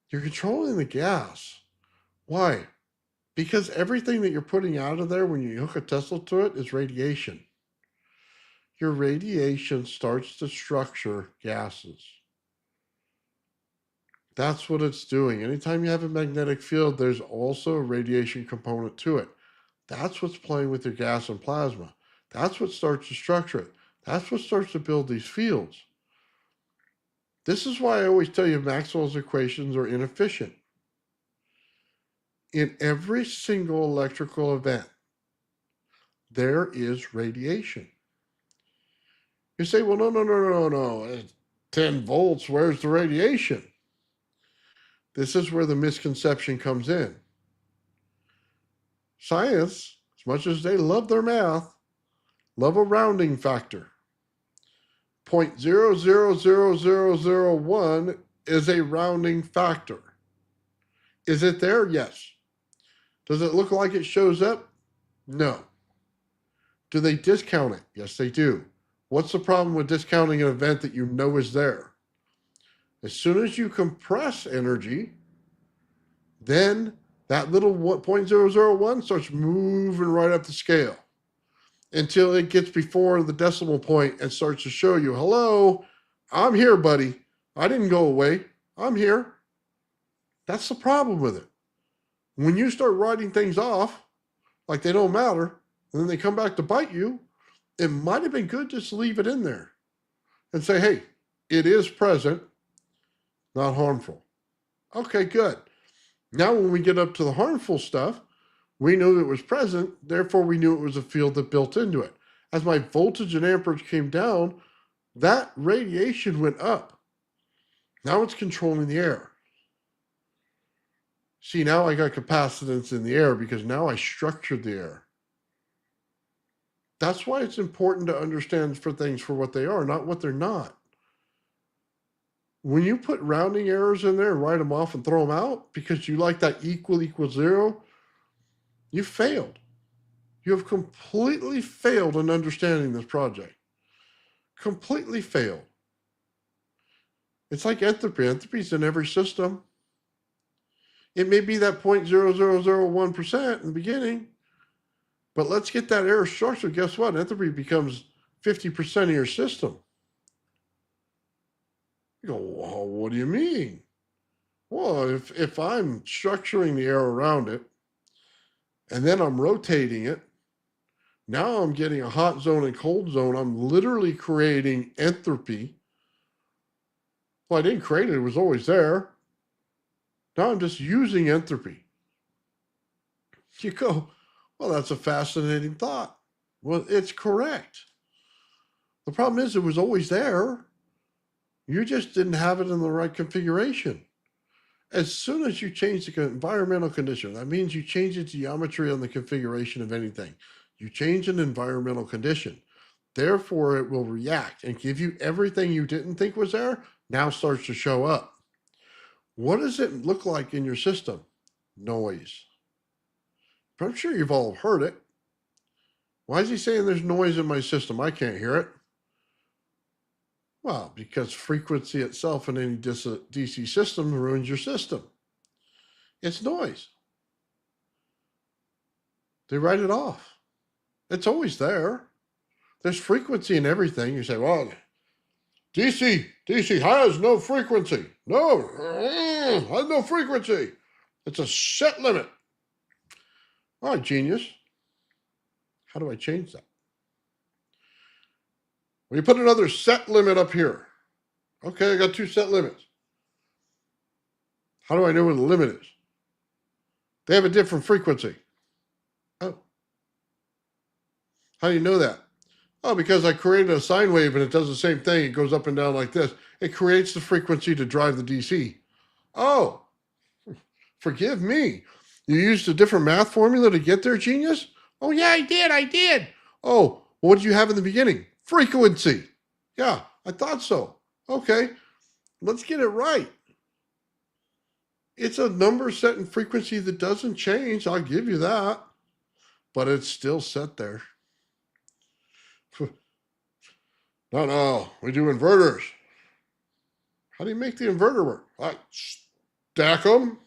You're controlling the gas. Why? Because everything that you're putting out of there when you hook a Tesla to it is radiation. Your radiation starts to structure gases. That's what it's doing. Anytime you have a magnetic field, there's also a radiation component to it. That's what's playing with your gas and plasma. That's what starts to structure it. That's what starts to build these fields. This is why I always tell you Maxwell's equations are inefficient. In every single electrical event, there is radiation. You say, well, no. It's 10 volts, where's the radiation? This is where the misconception comes in. Science, as much as they love their math, love a rounding factor. 0.000001 is a rounding factor. Is it there? Yes. Does it look like it shows up? No. Do they discount it? Yes, they do. What's the problem with discounting an event that you know is there? As soon as you compress energy, then that little 0.001 starts moving right up the scale until it gets before the decimal point and starts to show you, hello, I'm here, buddy. I didn't go away. I'm here. That's the problem with it. When you start writing things off like they don't matter, and then they come back to bite you, it might have been good just to leave it in there and say, hey, it is present, not harmful. Okay, good. Now when we get up to the harmful stuff, we knew it was present, therefore we knew it was a field that built into it. As my voltage and amperage came down, that radiation went up. Now it's controlling the air. See, now I got capacitance in the air because now I structured the air. That's why it's important to understand for things for what they are, not what they're not. When you put rounding errors in there and write them off and throw them out because you like that equals zero, you failed. You have completely failed in understanding this project. Completely failed. It's like entropy. Entropy's in every system. It may be that 0.0001% in the beginning, but let's get that error structured. Guess what? Entropy becomes 50% of your system. You go, well, what do you mean? Well, if I'm structuring the error around it, and then I'm rotating it. Now I'm getting a hot zone and cold zone. I'm literally creating entropy. Well, I didn't create it. It was always there. Now I'm just using entropy. You go, well, that's a fascinating thought. Well, it's correct. The problem is it was always there. You just didn't have it in the right configuration. As soon as you change the environmental condition, that means you change the geometry on the configuration of anything. You change an environmental condition. Therefore, it will react and give you everything you didn't think was there now starts to show up. What does it look like in your system? Noise. But I'm sure you've all heard it. Why is he saying there's noise in my system? I can't hear it. Well, because frequency itself in any DC system ruins your system. It's noise. They write it off. It's always there. There's frequency in everything. You say, well, DC has no frequency. No, has no frequency. It's a set limit. All right, genius. How do I change that? Well, you put another set limit up here. Okay, I got 2 set limits. How do I know where the limit is? They have a different frequency. Oh. How do you know that? Oh, because I created a sine wave and it does the same thing. It goes up and down like this. It creates the frequency to drive the DC. Oh, forgive me. You used a different math formula to get there, genius? Oh, yeah, I did. Oh, what did you have in the beginning? Frequency. Yeah, I thought so. Okay, let's get it right. It's a number set in frequency that doesn't change. I'll give you that. But it's still set there. No, we do inverters. How do you make the inverter work? I stack them.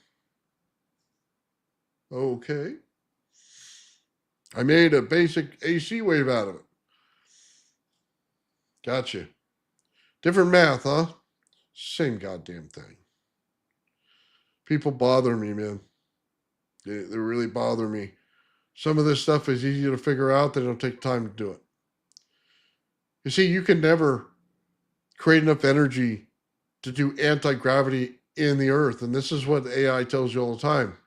Okay. I made a basic AC wave out of it. Gotcha. Different math, huh? Same goddamn thing. People bother me, man. They really bother me. Some of this stuff is easy to figure out. They don't take time to do it. You see, you can never create enough energy to do anti-gravity in the earth. And this is what AI tells you all the time.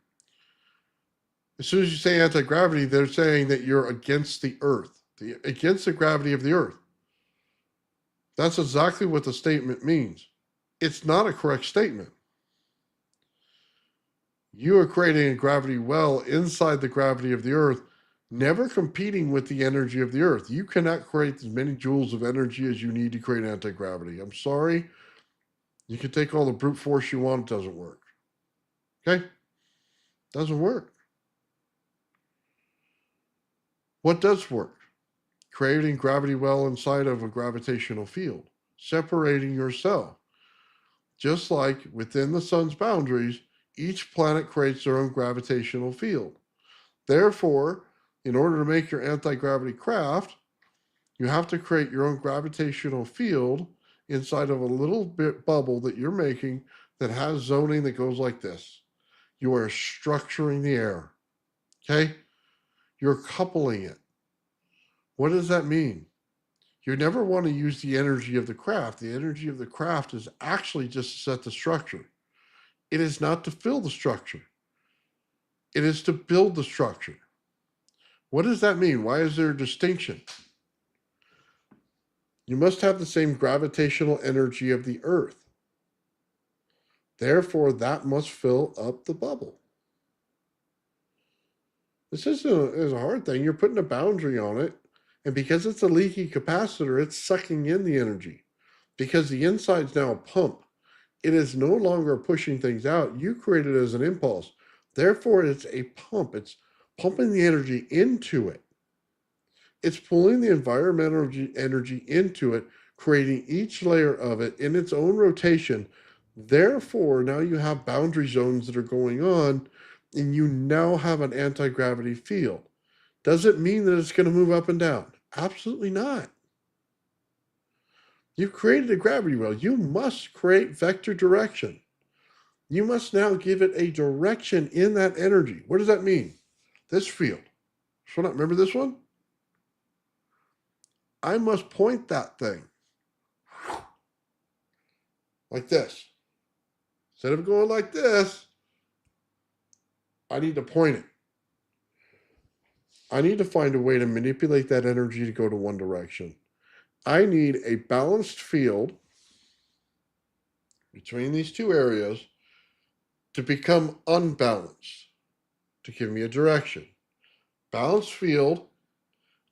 As soon as you say anti-gravity, they're saying that you're against the earth, against the gravity of the earth. That's exactly what the statement means. It's not a correct statement. You are creating a gravity well inside the gravity of the earth, never competing with the energy of the earth. You cannot create as many joules of energy as you need to create anti-gravity. I'm sorry. You can take all the brute force you want. It doesn't work. Okay? Doesn't work. What does work? Creating gravity well inside of a gravitational field, separating yourself. Just like within the sun's boundaries, each planet creates their own gravitational field. Therefore, in order to make your anti-gravity craft, you have to create your own gravitational field inside of a little bit bubble that you're making that has zoning that goes like this. You are structuring the air. Okay? You're coupling it. What does that mean? You never want to use the energy of the craft. The energy of the craft is actually just to set the structure. It is not to fill the structure. It is to build the structure. What does that mean? Why is there a distinction? You must have the same gravitational energy of the Earth. Therefore, that must fill up the bubble. This is a hard thing. You're putting a boundary on it. And because it's a leaky capacitor, it's sucking in the energy. Because the inside's now a pump. It is no longer pushing things out. You create it as an impulse. Therefore, it's a pump. It's pumping the energy into it. It's pulling the environmental energy into it, creating each layer of it in its own rotation. Therefore, now you have boundary zones that are going on, and you now have an anti-gravity field. Does it mean that it's going to move up and down? Absolutely not. You've created a gravity well. You must create vector direction. You must now give it a direction in that energy. What does that mean? This field. Remember this one? I must point that thing like this. Instead of going like this, I need to point it. I need to find a way to manipulate that energy to go to one direction. I need a balanced field between these two areas to become unbalanced, to give me a direction. Balanced field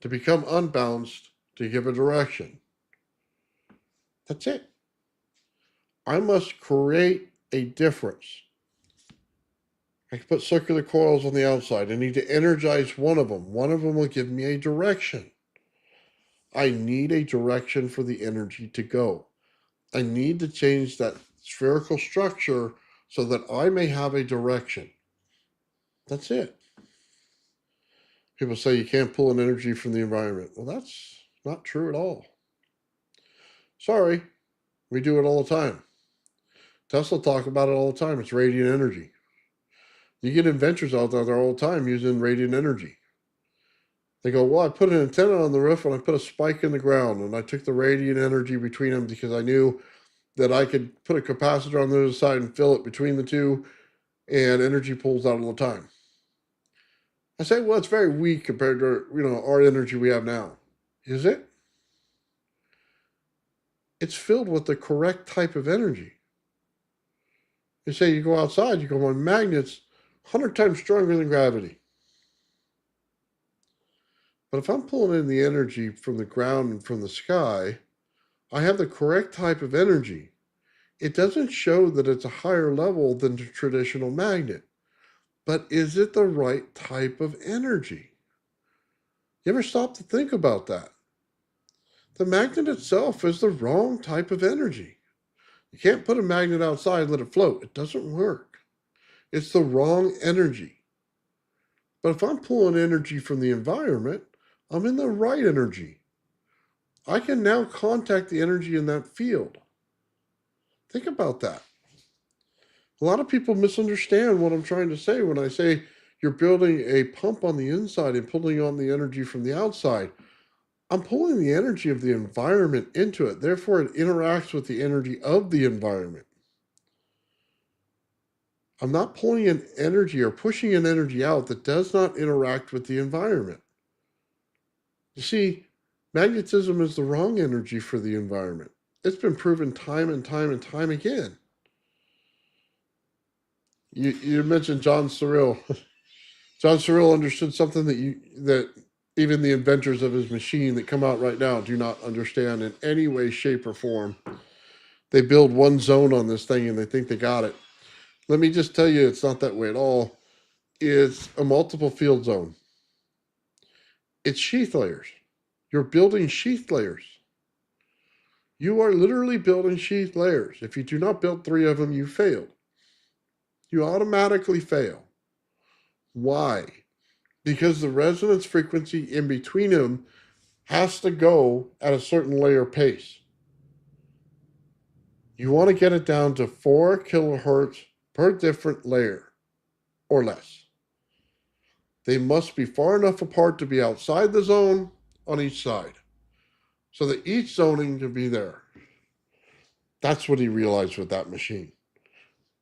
to become unbalanced, to give a direction. That's it. I must create a difference. I can put circular coils on the outside. I need to energize one of them. One of them will give me a direction. I need a direction for the energy to go. I need to change that spherical structure so that I may have a direction. That's it. People say you can't pull an energy from the environment. Well, that's not true at all. Sorry, we do it all the time. Tesla talk about it all the time. It's radiant energy. You get inventors out there all the time using radiant energy. They go, well, I put an antenna on the roof and I put a spike in the ground and I took the radiant energy between them because I knew that I could put a capacitor on the other side and fill it between the two, and energy pulls out all the time. I say, well, it's very weak compared to our energy we have now. Is it? It's filled with the correct type of energy. You say you go outside, you go on magnets, 100 times stronger than gravity. But if I'm pulling in the energy from the ground and from the sky, I have the correct type of energy. It doesn't show that it's a higher level than the traditional magnet. But is it the right type of energy? You ever stop to think about that? The magnet itself is the wrong type of energy. You can't put a magnet outside and let it float. It doesn't work. It's the wrong energy. But if I'm pulling energy from the environment, I'm in the right energy. I can now contact the energy in that field. Think about that. A lot of people misunderstand what I'm trying to say when I say you're building a pump on the inside and pulling on the energy from the outside. I'm pulling the energy of the environment into it. Therefore, it interacts with the energy of the environment. I'm not pulling an energy or pushing an energy out that does not interact with the environment. You see, magnetism is the wrong energy for the environment. It's been proven time and time and time again. You mentioned John Cyril. John Cyril understood something that even the inventors of his machine that come out right now do not understand in any way, shape, or form. They build one zone on this thing and they think they got it. Let me just tell you, it's not that way at all. It's a multiple field zone. It's sheath layers. You're building sheath layers. You are literally building sheath layers. If you do not build 3 of them, you failed. You automatically fail. Why? Because the resonance frequency in between them has to go at a certain layer pace. You want to get it down to 4 kilohertz per different layer or less. They must be far enough apart to be outside the zone on each side so that each zoning can be there. That's what he realized with that machine.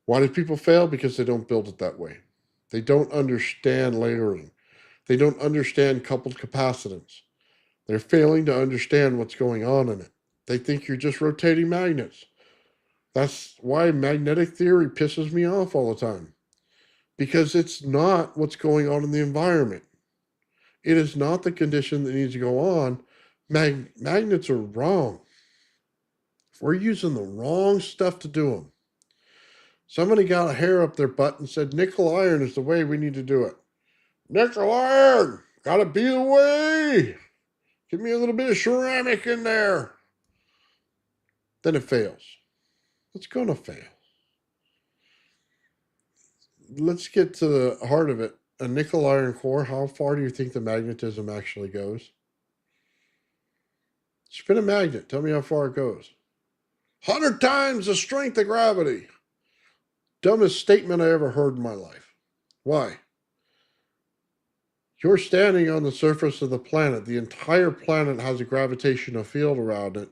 Why do people fail? Because they don't build it that way. They don't understand layering. They don't understand coupled capacitance. They're failing to understand what's going on in it. They think you're just rotating magnets. That's why magnetic theory pisses me off all the time. Because it's not what's going on in the environment. It is not the condition that needs to go on. Magnets are wrong. We're using the wrong stuff to do them. Somebody got a hair up their butt and said nickel iron is the way we need to do it. Nickel iron! Gotta be the way! Give me a little bit of ceramic in there. Then it fails. It's gonna fail. Let's get to the heart of it. A nickel iron core, how far do you think the magnetism actually goes? Spin a magnet. Tell me how far it goes. 100 times the strength of gravity. Dumbest statement I ever heard in my life. Why? You're standing on the surface of the planet. The entire planet has a gravitational field around it,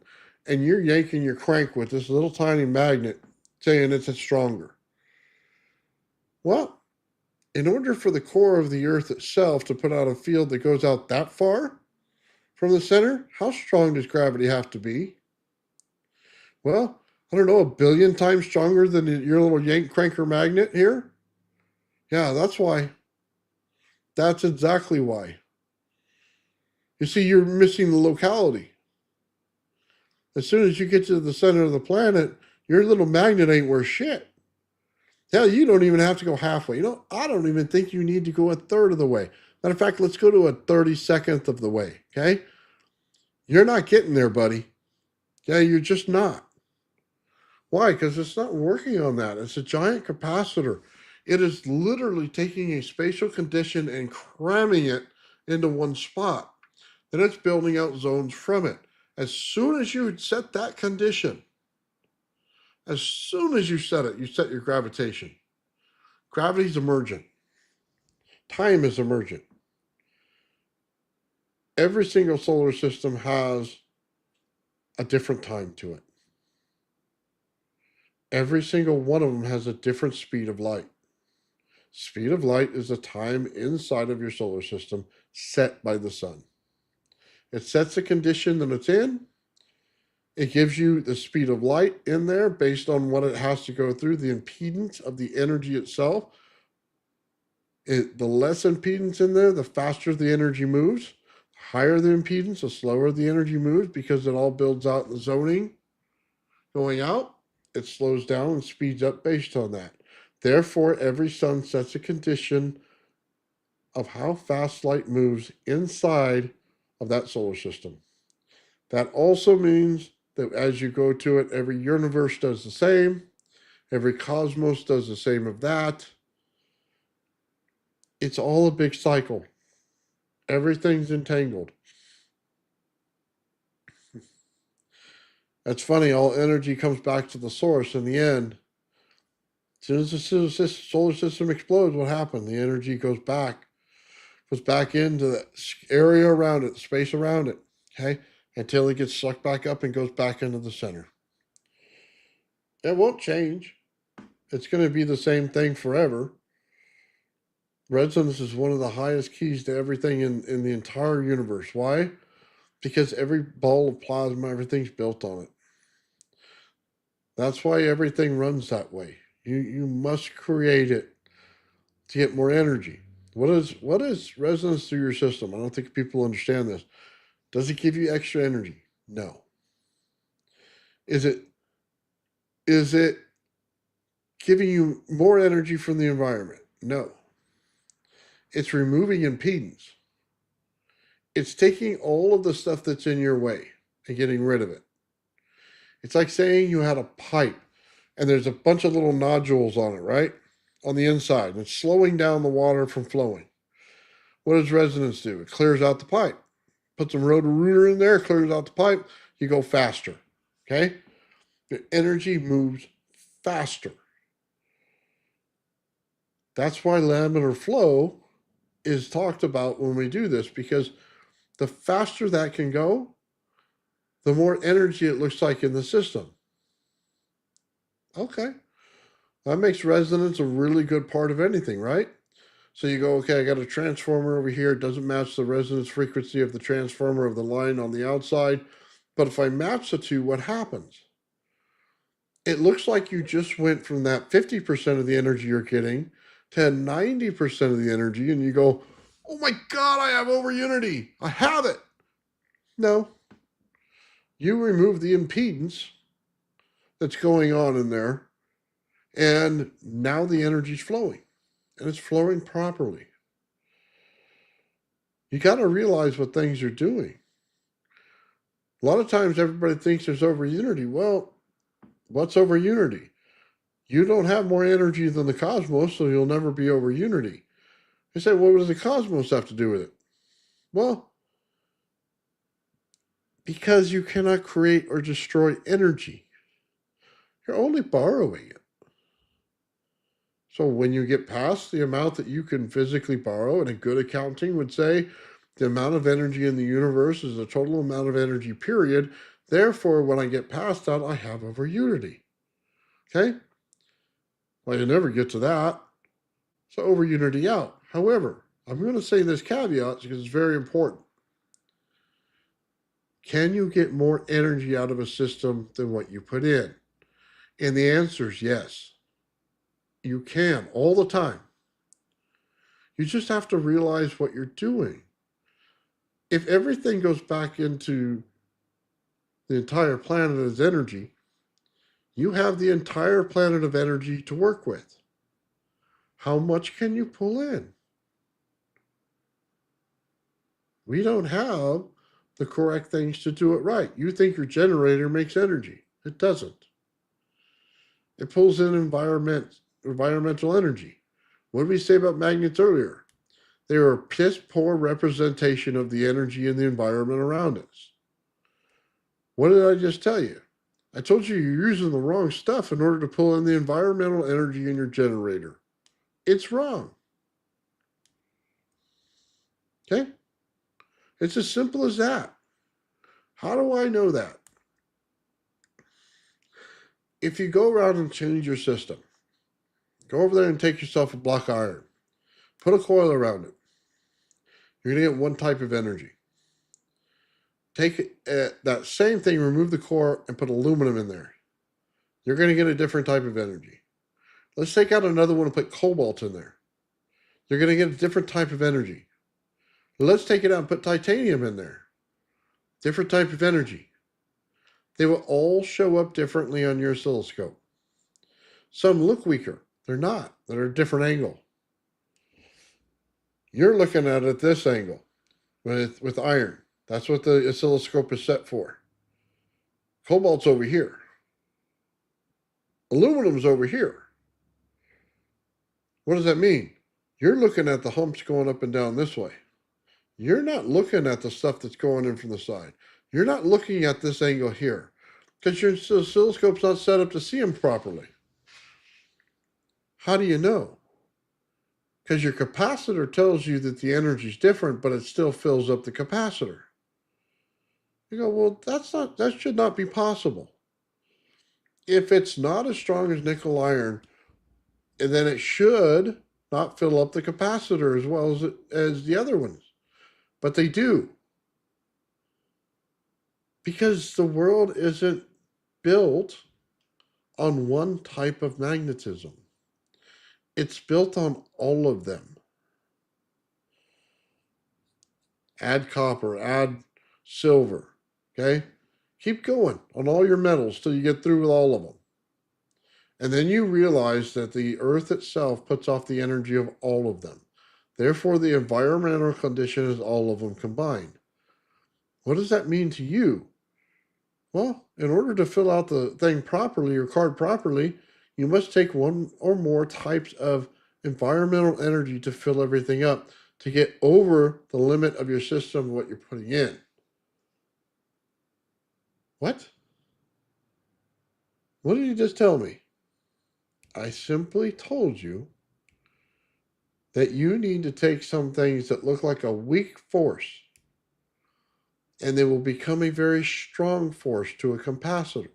and you're yanking your crank with this little tiny magnet saying it's stronger. Well, in order for the core of the Earth itself to put out a field that goes out that far from the center, how strong does gravity have to be? Well, I don't know, 1 billion times stronger than your little yank cranker magnet here? Yeah, that's why. That's exactly why. You see, you're missing the locality. As soon as you get to the center of the planet, your little magnet ain't worth shit. Hell, you don't even have to go halfway. I don't even think you need to go a third of the way. Matter of fact, let's go to a 32nd of the way, okay? You're not getting there, buddy. Yeah, you're just not. Why? Because it's not working on that. It's a giant capacitor. It is literally taking a spatial condition and cramming it into one spot. Then it's building out zones from it. As soon as you set that condition, as soon as you set it, you set your gravitation. Gravity's emergent. Time is emergent. Every single solar system has a different time to it. Every single one of them has a different speed of light. Speed of light is the time inside of your solar system set by the sun. It sets the condition that it's in. It gives you the speed of light in there based on what it has to go through, the impedance of the energy itself. The less impedance in there, the faster the energy moves. The higher the impedance, the slower the energy moves because it all builds out in the zoning going out. It slows down and speeds up based on that. Therefore, every sun sets a condition of how fast light moves inside of that solar system. That also means that as you go to it, every universe does the same. Every cosmos does the same of that. It's all a big cycle. Everything's entangled. That's funny. All energy comes back to the source in the end. As soon as the solar system explodes, what happened? The energy goes back into the area around it, space around it, okay? Until it gets sucked back up and goes back into the center. It won't change. It's going to be the same thing forever. Resonance is one of the highest keys to everything in the entire universe. Why? Because every ball of plasma, everything's built on it. That's why everything runs that way. You must create it to get more energy. What is resonance through your system? I don't think people understand this. Does it give you extra energy? No. Is it giving you more energy from the environment? No. It's removing impedance. It's taking all of the stuff that's in your way and getting rid of it. It's like saying you had a pipe and there's a bunch of little nodules on it, right? On the inside. And it's slowing down the water from flowing. What does resonance do? It clears out the pipe. Put some rotor-rooter in there, clears out the pipe, you go faster. Okay? The energy moves faster. That's why laminar flow is talked about when we do this, because the faster that can go, the more energy it looks like in the system. Okay. That makes resonance a really good part of anything, right? So you go, okay, I got a transformer over here. It doesn't match the resonance frequency of the transformer of the line on the outside. But if I match the two, what happens? It looks like you just went from that 50% of the energy you're getting to 90% of the energy, and you go, oh my God, I have over unity. I have it. No. You remove the impedance that's going on in there, and now the energy's flowing, and it's flowing properly. You got to realize what things are doing. A lot of times everybody thinks there's over unity. Well, what's over unity? You don't have more energy than the cosmos, so you'll never be over unity. They say, what does the cosmos have to do with it? Well, because you cannot create or destroy energy. You're only borrowing it. So when you get past the amount that you can physically borrow, and a good accounting would say the amount of energy in the universe is the total amount of energy, period. Therefore, when I get past that, I have over unity. Okay? Well, you never get to that. So over unity out. However, I'm going to say this caveat because it's very important. Can you get more energy out of a system than what you put in? And the answer is yes. You can all the time. You just have to realize what you're doing. If everything goes back into the entire planet as energy, you have the entire planet of energy to work with. How much can you pull in? We don't have the correct things to do it right. You think your generator makes energy. It doesn't. It pulls in environmental energy. What did we say about magnets earlier? They are a piss poor representation of the energy in the environment around us. What did I just tell you? I told you you're using the wrong stuff in order to pull in the environmental energy in your generator. It's wrong. Okay? It's as simple as that. How do I know that? If you go around and change your system, go over there and take yourself a block of iron, put a coil around it. You're going to get one type of energy. Take that same thing, remove the core, and put aluminum in there. You're going to get a different type of energy. Let's take out another one and put cobalt in there. You're going to get a different type of energy. Let's take it out and put titanium in there. Different type of energy. They will all show up differently on your oscilloscope. Some look weaker. They're not. They're at a different angle. You're looking at it at this angle with iron. That's what the oscilloscope is set for. Cobalt's over here. Aluminum's over here. What does that mean? You're looking at the humps going up and down this way. You're not looking at the stuff that's going in from the side. You're not looking at this angle here because your oscilloscope's not set up to see them properly. How do you know? Because your capacitor tells you that the energy is different, but it still fills up the capacitor. You go, well, that should not be possible. If it's not as strong as nickel iron, then it should not fill up the capacitor as well as the other ones. But they do. Because the world isn't built on one type of magnetism. It's built on all of them. Add copper, add silver, okay? Keep going on all your metals till you get through with all of them. And then you realize that the earth itself puts off the energy of all of them. Therefore, the environmental condition is all of them combined. What does that mean to you? Well, in order to fill out the thing properly, your card properly, you must take one or more types of environmental energy to fill everything up to get over the limit of your system, what you're putting in. What? What did you just tell me? I simply told you that you need to take some things that look like a weak force and they will become a very strong force to a capacitor.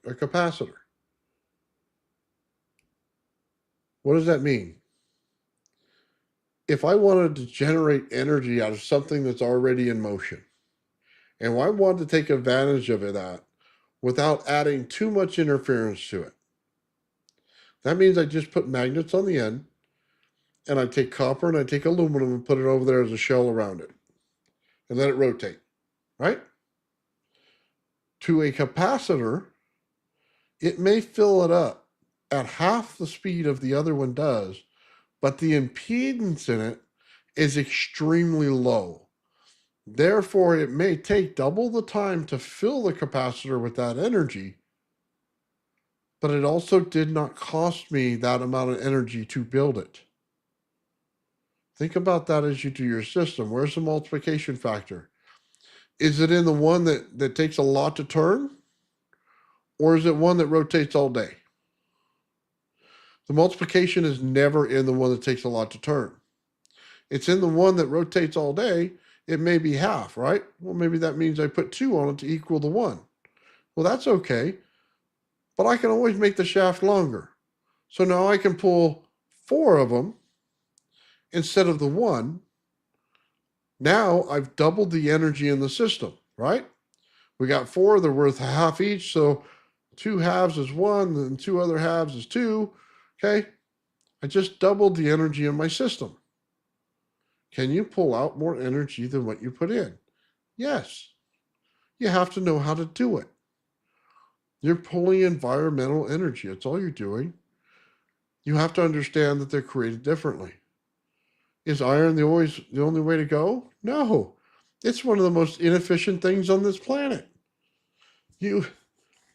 What does that mean? If I wanted to generate energy out of something that's already in motion, and I wanted to take advantage of that without adding too much interference to it, that means I just put magnets on the end, and I take copper and I take aluminum and put it over there as a shell around it, and let it rotate, right? To a capacitor, it may fill it up at half the speed of the other one does, but the impedance in it is extremely low. Therefore, it may take double the time to fill the capacitor with that energy, but it also did not cost me that amount of energy to build it. Think about that as you do your system. Where's the multiplication factor? Is it in the one that takes a lot to turn? Or is it one that rotates all day? The multiplication is never in the one that takes a lot to turn. It's in the one that rotates all day. It may be half, right? Well, maybe that means I put 2 on it to equal the 1. Well, that's okay, but I can always make the shaft longer. So now I can pull 4 of them instead of the 1. Now I've doubled the energy in the system, right? We got 4, they're worth half each, so 2 halves is 1, and 2 other halves is 2. Okay, I just doubled the energy in my system. Can you pull out more energy than what you put in? Yes. You have to know how to do it. You're pulling environmental energy. That's all you're doing. You have to understand that they're created differently. Is iron the only way to go? No. It's one of the most inefficient things on this planet. You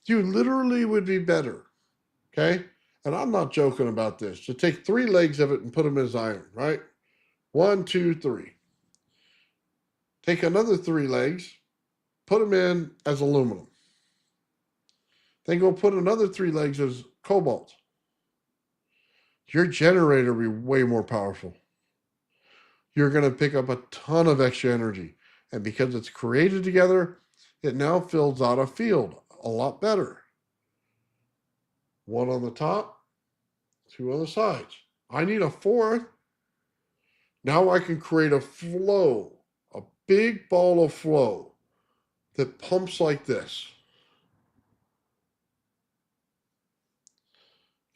literally would be better, okay? And I'm not joking about this. To take 3 legs of it and put them as iron, right? 1, 2, 3. Take another 3 legs, put them in as aluminum. Then go put another 3 legs as cobalt. Your generator will be way more powerful. You're going to pick up a ton of extra energy. And because it's created together, it now fills out a field a lot better. 1 on the top, 2 on the sides. I need a 4th. Now I can create a flow, a big ball of flow that pumps like this.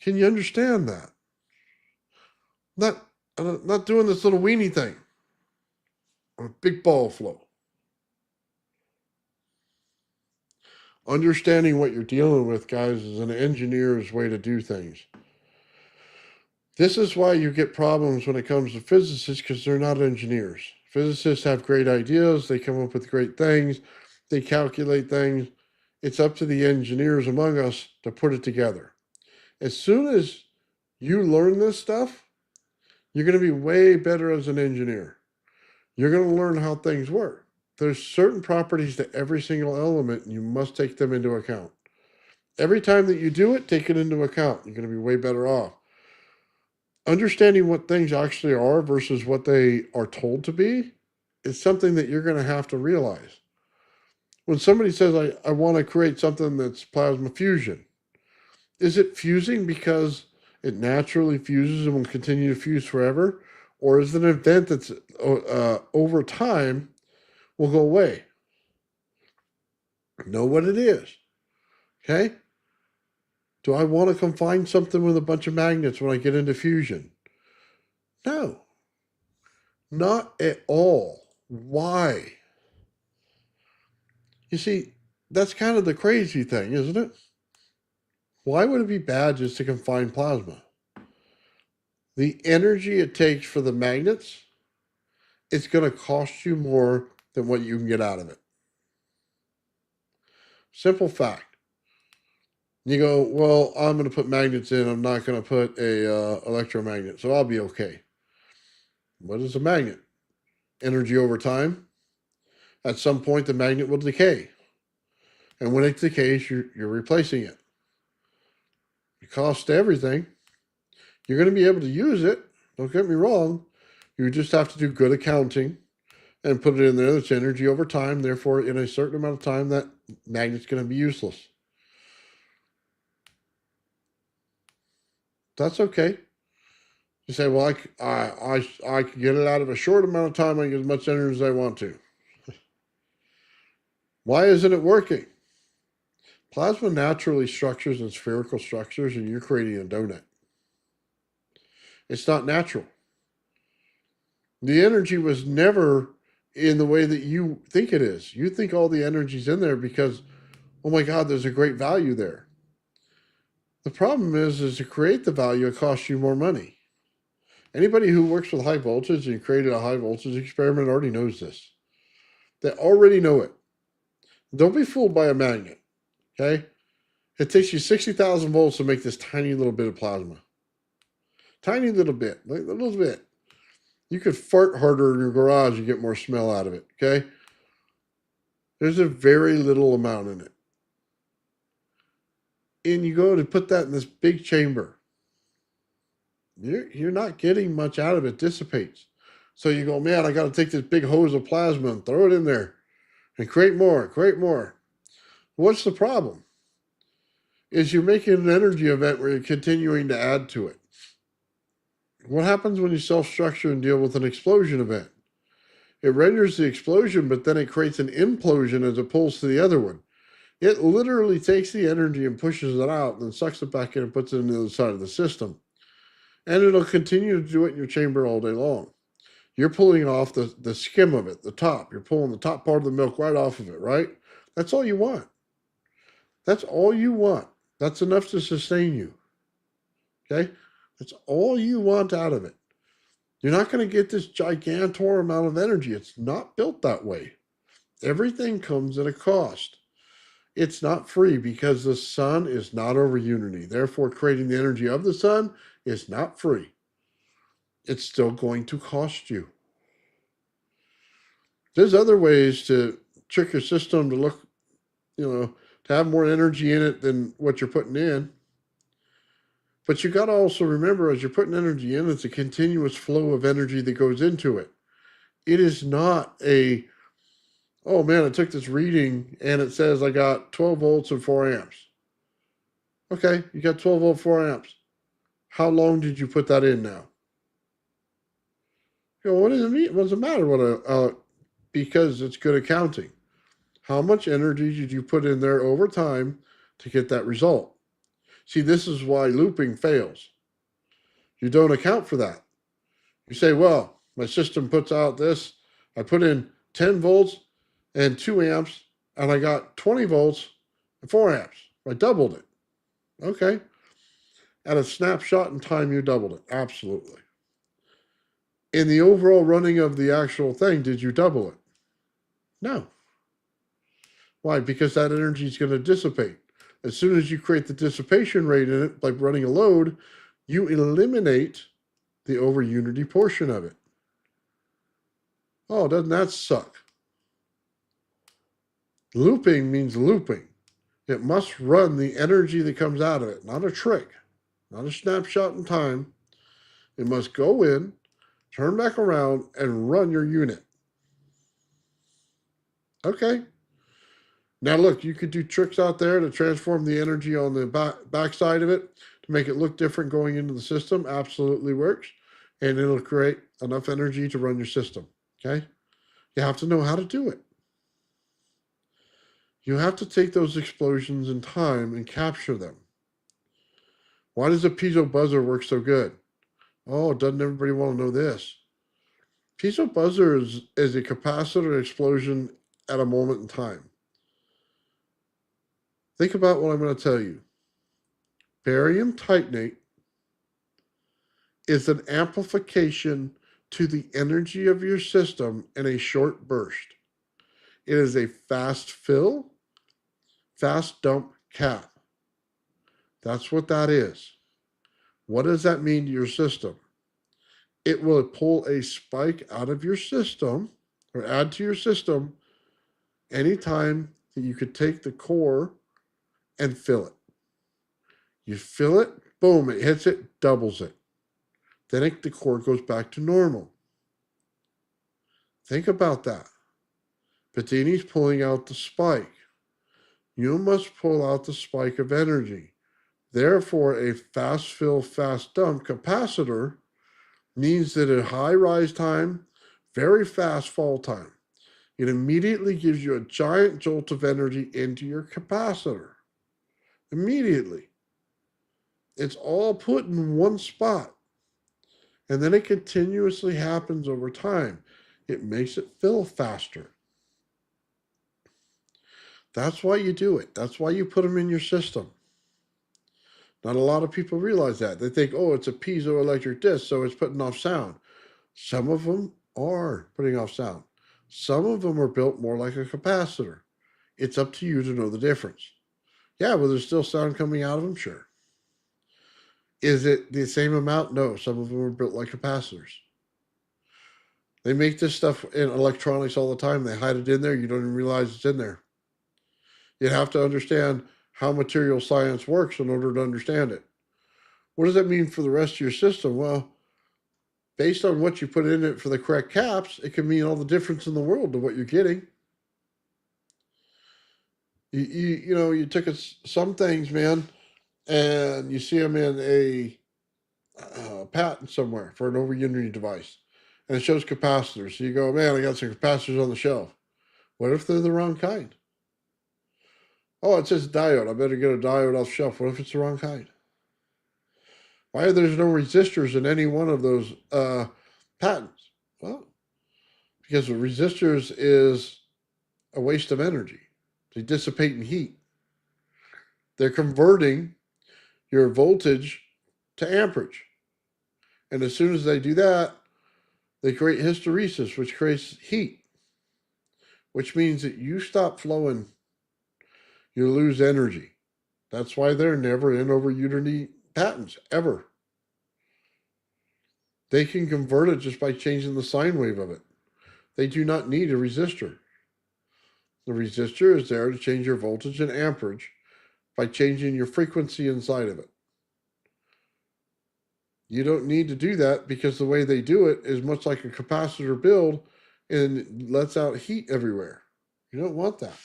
Can you understand that? Not doing this little weenie thing. A big ball of flow. Understanding what you're dealing with, guys, is an engineer's way to do things. This is why you get problems when it comes to physicists, because they're not engineers. Physicists have great ideas. They come up with great things. They calculate things. It's up to the engineers among us to put it together. As soon as you learn this stuff, you're going to be way better as an engineer. You're going to learn how things work. There's certain properties to every single element, and you must take them into account. Every time that you do it, take it into account. You're going to be way better off. Understanding what things actually are versus what they are told to be is something that you're going to have to realize. When somebody says, I want to create something that's plasma fusion, is it fusing because it naturally fuses and will continue to fuse forever? Or is it an event that's over time will go away? Know what it is. Okay? Do I want to confine something with a bunch of magnets when I get into fusion? No. Not at all. Why? You see, that's kind of the crazy thing, isn't it? Why would it be bad just to confine plasma? The energy it takes for the magnets, it's going to cost you more than what you can get out of it. Simple fact. You go, well, I'm going to put magnets in. I'm not going to put a electromagnet, so I'll be okay. What is a magnet? Energy over time. At some point, the magnet will decay. And when it decays, you're replacing it. It costs everything. You're going to be able to use it. Don't get me wrong. You just have to do good accounting and put it in there that's energy over time. Therefore, in a certain amount of time, that magnet's going to be useless. That's okay. You say, well, I can get it out of a short amount of time. I can get as much energy as I want to. Why isn't it working? Plasma naturally structures in spherical structures, and you're creating a donut. It's not natural. The energy was never in the way that you think it is. You think all the energy's in there because, oh my God, there's a great value there. The problem is to create the value, it costs you more money. Anybody who works with high voltage and created a high voltage experiment already knows this. They already know it. Don't be fooled by a magnet, okay? It takes you 60,000 volts to make this tiny little bit of plasma. Tiny little bit, like a little bit. You could fart harder in your garage and get more smell out of it, okay? There's a very little amount in it. And you go to put that in this big chamber. you're not getting much out of it. It dissipates. So you go, man, I got to take this big hose of plasma and throw it in there and create more, create more. What's the problem? Is you're making an energy event where you're continuing to add to it. What happens when you self-structure and deal with an explosion event? It renders the explosion, but then it creates an implosion as opposed to the other one. It literally takes the energy and pushes it out, and then sucks it back in and puts it in the other side of the system. And it'll continue to do it in your chamber all day long. You're pulling off the skim of it, the top. You're pulling the top part of the milk right off of it, right? That's all you want. That's all you want. That's enough to sustain you. Okay? That's all you want out of it. You're not going to get this gigantor amount of energy. It's not built that way. Everything comes at a cost. It's not free because the sun is not over unity. Therefore, creating the energy of the sun is not free. It's still going to cost you. There's other ways to trick your system to look, to have more energy in it than what you're putting in. But you got to also remember, as you're putting energy in, it's a continuous flow of energy that goes into it. It is not oh man, I took this reading and it says I got 12 volts and 4 amps. Okay, you got 12 volt, 4 amps. How long did you put that in now? What does it mean? What does it matter? Because it's good accounting. How much energy did you put in there over time to get that result? See, this is why looping fails. You don't account for that. You say, well, my system puts out this. I put in 10 volts and 2 amps, and I got 20 volts and 4 amps. I doubled it. Okay. At a snapshot in time, you doubled it. Absolutely. In the overall running of the actual thing, did you double it? No. Why? Because that energy is going to dissipate. As soon as you create the dissipation rate in it, like running a load, you eliminate the over unity portion of it. Oh, doesn't that suck? Looping means looping. It must run the energy that comes out of it, not a trick, not a snapshot in time. It must go in, turn back around, and run your unit. Okay. Now look, you could do tricks out there to transform the energy on the back side of it to make it look different going into the system. Absolutely works. And it'll create enough energy to run your system. Okay. You have to know how to do it. You have to take those explosions in time and capture them. Why does a piezo buzzer work so good? Oh, doesn't everybody want to know this? Piezo buzzer is a capacitor explosion at a moment in time. Think about what I'm going to tell you. Barium titanate is an amplification to the energy of your system in a short burst. It is a fast fill, fast dump cap. That's what that is. What does that mean to your system? It will pull a spike out of your system or add to your system anytime that you could take the core and fill it. You fill it, boom, it hits it, doubles it. Then the core goes back to normal. Think about that. Patini's pulling out the spike. You must pull out the spike of energy. Therefore, a fast fill, fast dump capacitor means that at high rise time, very fast fall time, it immediately gives you a giant jolt of energy into your capacitor. Immediately. It's all put in one spot. And then it continuously happens over time. It makes it fill faster. That's why you do it. That's why you put them in your system. Not a lot of people realize that. They think, oh, it's a piezoelectric disc, so it's putting off sound. Some of them are putting off sound. Some of them are built more like a capacitor. It's up to you to know the difference. Yeah, well, there's still sound coming out of them, sure. Is it the same amount? No, some of them are built like capacitors. They make this stuff in electronics all the time. They hide it in there. You don't even realize it's in there. You have to understand how material science works in order to understand it. What does that mean for the rest of your system? Well, based on what you put in it for the correct caps, it can mean all the difference in the world to what you're getting. You took some things, man, and you see them in a patent somewhere for an over unity device, and it shows capacitors. So you go, man, I got some capacitors on the shelf. What if they're the wrong kind? Oh, it says diode. I better get a diode off the shelf. What if it's the wrong kind? Why are there no resistors in any one of those patents? Well, because the resistors is a waste of energy. They dissipate in heat. They're converting your voltage to amperage. And as soon as they do that, they create hysteresis, which creates heat, which means that you stop flowing, you lose energy. That's why they're never in over unity patents, ever. They can convert it just by changing the sine wave of it. They do not need a resistor. The resistor is there to change your voltage and amperage by changing your frequency inside of it. You don't need to do that because the way they do it is much like a capacitor build and lets out heat everywhere. You don't want that.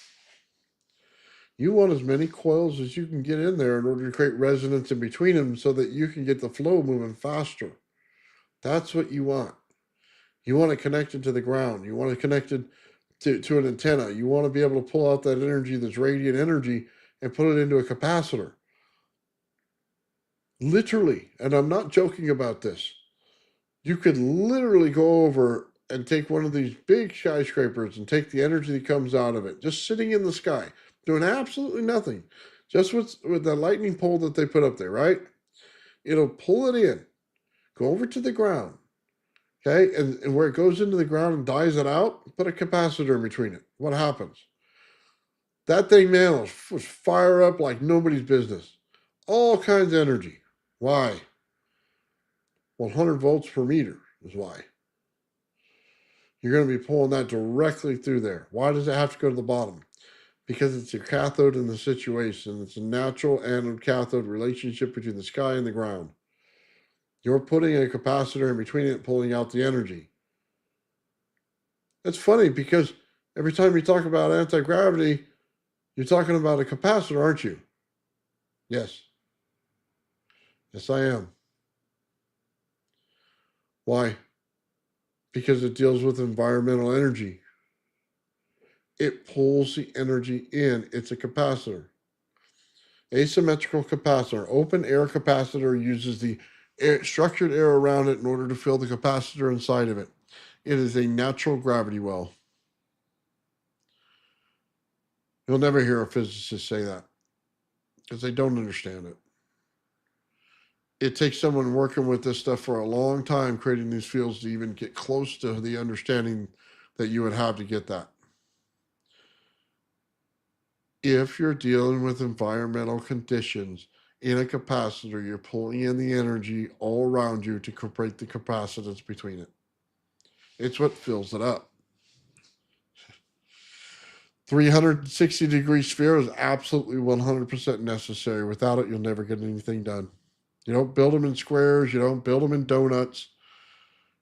You want as many coils as you can get in there in order to create resonance in between them so that you can get the flow moving faster. That's what you want. You want it connected to the ground. You want it connected to an antenna. You want to be able to pull out that energy that's radiant energy and put it into a capacitor. Literally, and I'm not joking about this. You could literally go over and take one of these big skyscrapers and take the energy that comes out of it, just sitting in the sky, doing absolutely nothing, just with the lightning pole that they put up there, right? It'll pull it in, go over to the ground, okay? And where it goes into the ground and dies it out, put a capacitor in between it. What happens? That thing, man, will fire up like nobody's business. All kinds of energy. Why? 100 volts per meter is why. You're going to be pulling that directly through there. Why does it have to go to the bottom? Because it's your cathode in the situation. It's a natural anode cathode relationship between the sky and the ground. You're putting a capacitor in between it, pulling out the energy. It's funny because every time you talk about anti-gravity, you're talking about a capacitor, aren't you? Yes. Yes, I am. Why? Because it deals with environmental energy. It pulls the energy in. It's a capacitor. Asymmetrical capacitor. Open air capacitor uses the structured air around it in order to fill the capacitor inside of it. It is a natural gravity well. You'll never hear a physicist say that because they don't understand it. It takes someone working with this stuff for a long time, creating these fields to even get close to the understanding that you would have to get that. If you're dealing with environmental conditions in a capacitor, you're pulling in the energy all around you to create the capacitance between it. It's what fills it up. 360-degree sphere is absolutely 100% necessary. Without it, you'll never get anything done. You don't build them in squares. You don't build them in donuts.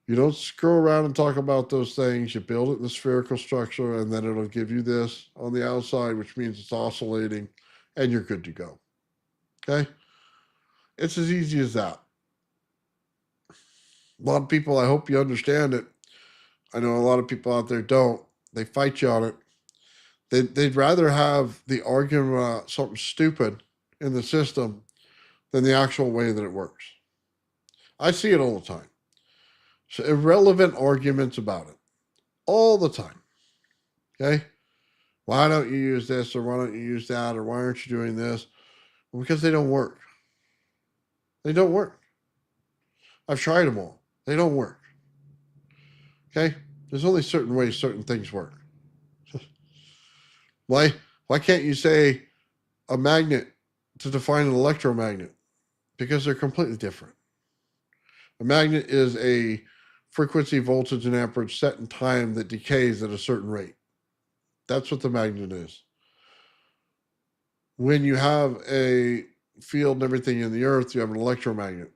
You don't screw around and talk about those things. You build it in the spherical structure, and then it'll give you this on the outside, which means it's oscillating, and you're good to go. Okay? It's as easy as that. A lot of people, I hope you understand it. I know a lot of people out there don't. They fight you on it. They'd rather have the argument about something stupid in the system than the actual way that it works. I see it all the time. So irrelevant arguments about it all the time. Okay? Why don't you use this, or why don't you use that, or why aren't you doing this? Well, because they don't work. They don't work. I've tried them all. They don't work. Okay? There's only certain ways certain things work. Why can't you say a magnet to define an electromagnet? Because they're completely different. A magnet is a frequency, voltage, and amperage set in time that decays at a certain rate. That's what the magnet is. When you have a field and everything in the earth, you have an electromagnet.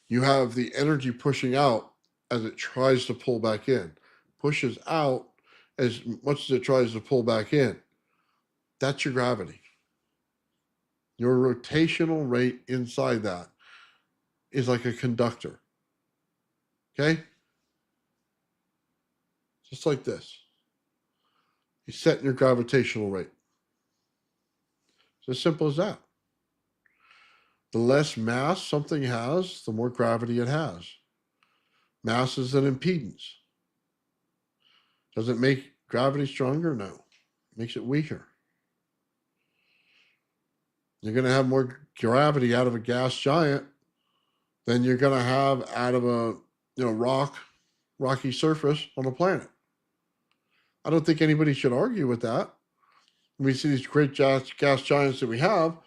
You have the energy pushing out as it tries to pull back in, pushes out as much as it tries to pull back in. That's your gravity. Your rotational rate inside that is like a conductor. Okay? Just like this. You set your gravitational rate. It's as simple as that. The less mass something has, the more gravity it has. Mass is an impedance. Does it make gravity stronger? No. It makes it weaker. You're going to have more gravity out of a gas giant than you're going to have out of a rocky surface on a planet. I don't think anybody should argue with that. When we see these great gas giants that we have,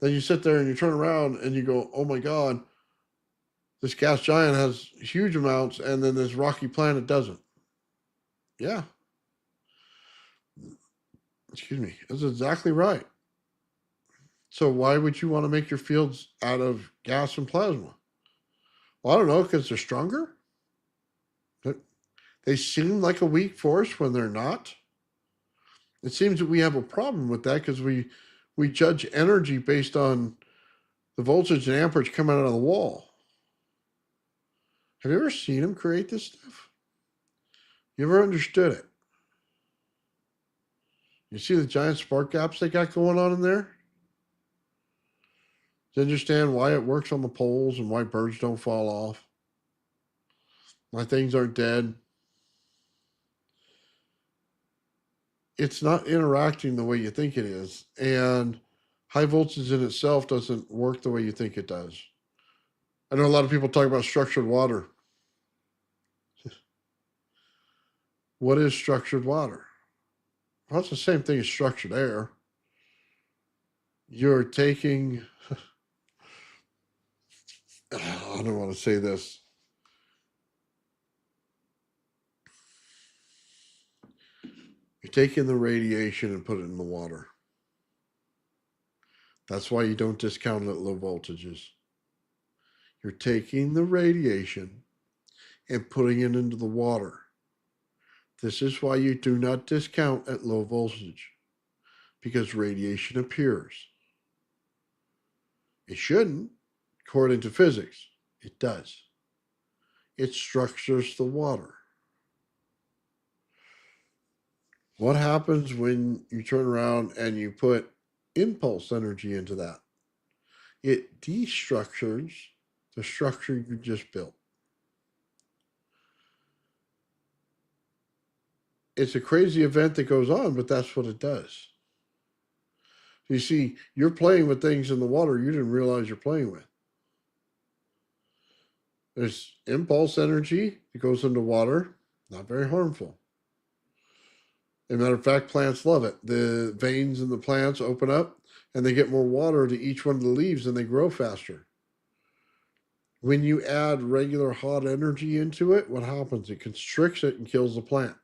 then you sit there and you turn around and you go, oh my God, this gas giant has huge amounts and then this rocky planet doesn't. Yeah. Excuse me. That's exactly right. So why would you want to make your fields out of gas and plasma? Well, I don't know, because they're stronger. They seem like a weak force when they're not. It seems that we have a problem with that because we judge energy based on the voltage and amperage coming out of the wall. Have you ever seen them create this stuff? You ever understood it? You see the giant spark gaps they got going on in there? Do you understand why it works on the poles and why birds don't fall off? Why things aren't dead? It's not interacting the way you think it is. And high voltage in itself doesn't work the way you think it does. I know a lot of people talk about structured water. What is structured water? Well, it's the same thing as structured air. You're taking, I don't want to say this. You're taking the radiation and put it in the water. That's why you don't discount it at low voltages. You're taking the radiation and putting it into the water. This is why you do not discount at low voltage, because radiation appears. It shouldn't, according to physics. It does. It structures the water. What happens when you turn around and you put impulse energy into that? It destructures the structure you just built. It's a crazy event that goes on, but that's what it does. You see, you're playing with things in the water you didn't realize you're playing with. There's impulse energy that goes into water, not very harmful. As a matter of fact, plants love it. The veins in the plants open up and they get more water to each one of the leaves and they grow faster. When you add regular hot energy into it, what happens? It constricts it and kills the plant.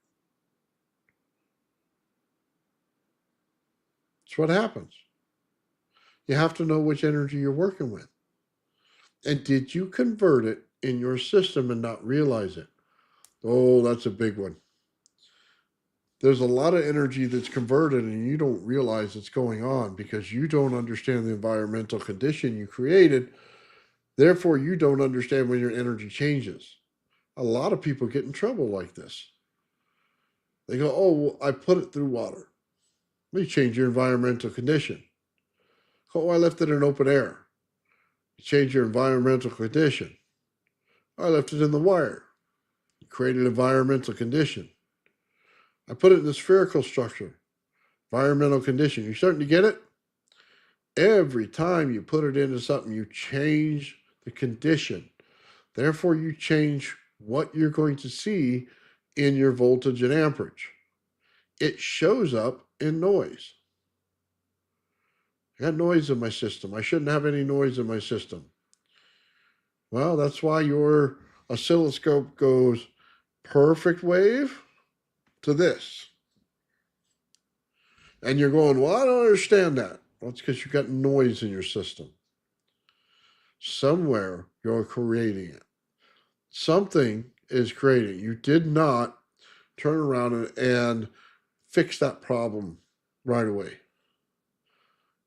That's what happens. You have to know which energy you're working with. And did you convert it in your system and not realize it? Oh, that's a big one. There's a lot of energy that's converted and you don't realize it's going on because you don't understand the environmental condition you created. Therefore, you don't understand when your energy changes. A lot of people get in trouble like this. They go, oh, well, I put it through water. Let me change your environmental condition. Oh, I left it in open air. You change your environmental condition. I left it in the wire. You created environmental condition. I put it in the spherical structure. Environmental condition. You're starting to get it? Every time you put it into something, you change the condition. Therefore, you change what you're going to see in your voltage and amperage. It shows up in noise. I got noise in my system. I shouldn't have any noise in my system. Well, that's why your oscilloscope goes perfect wave to this. And you're going, well, I don't understand that. Well, it's because you've got noise in your system. Somewhere you're creating it. Something is creating. You did not turn around and fix that problem right away.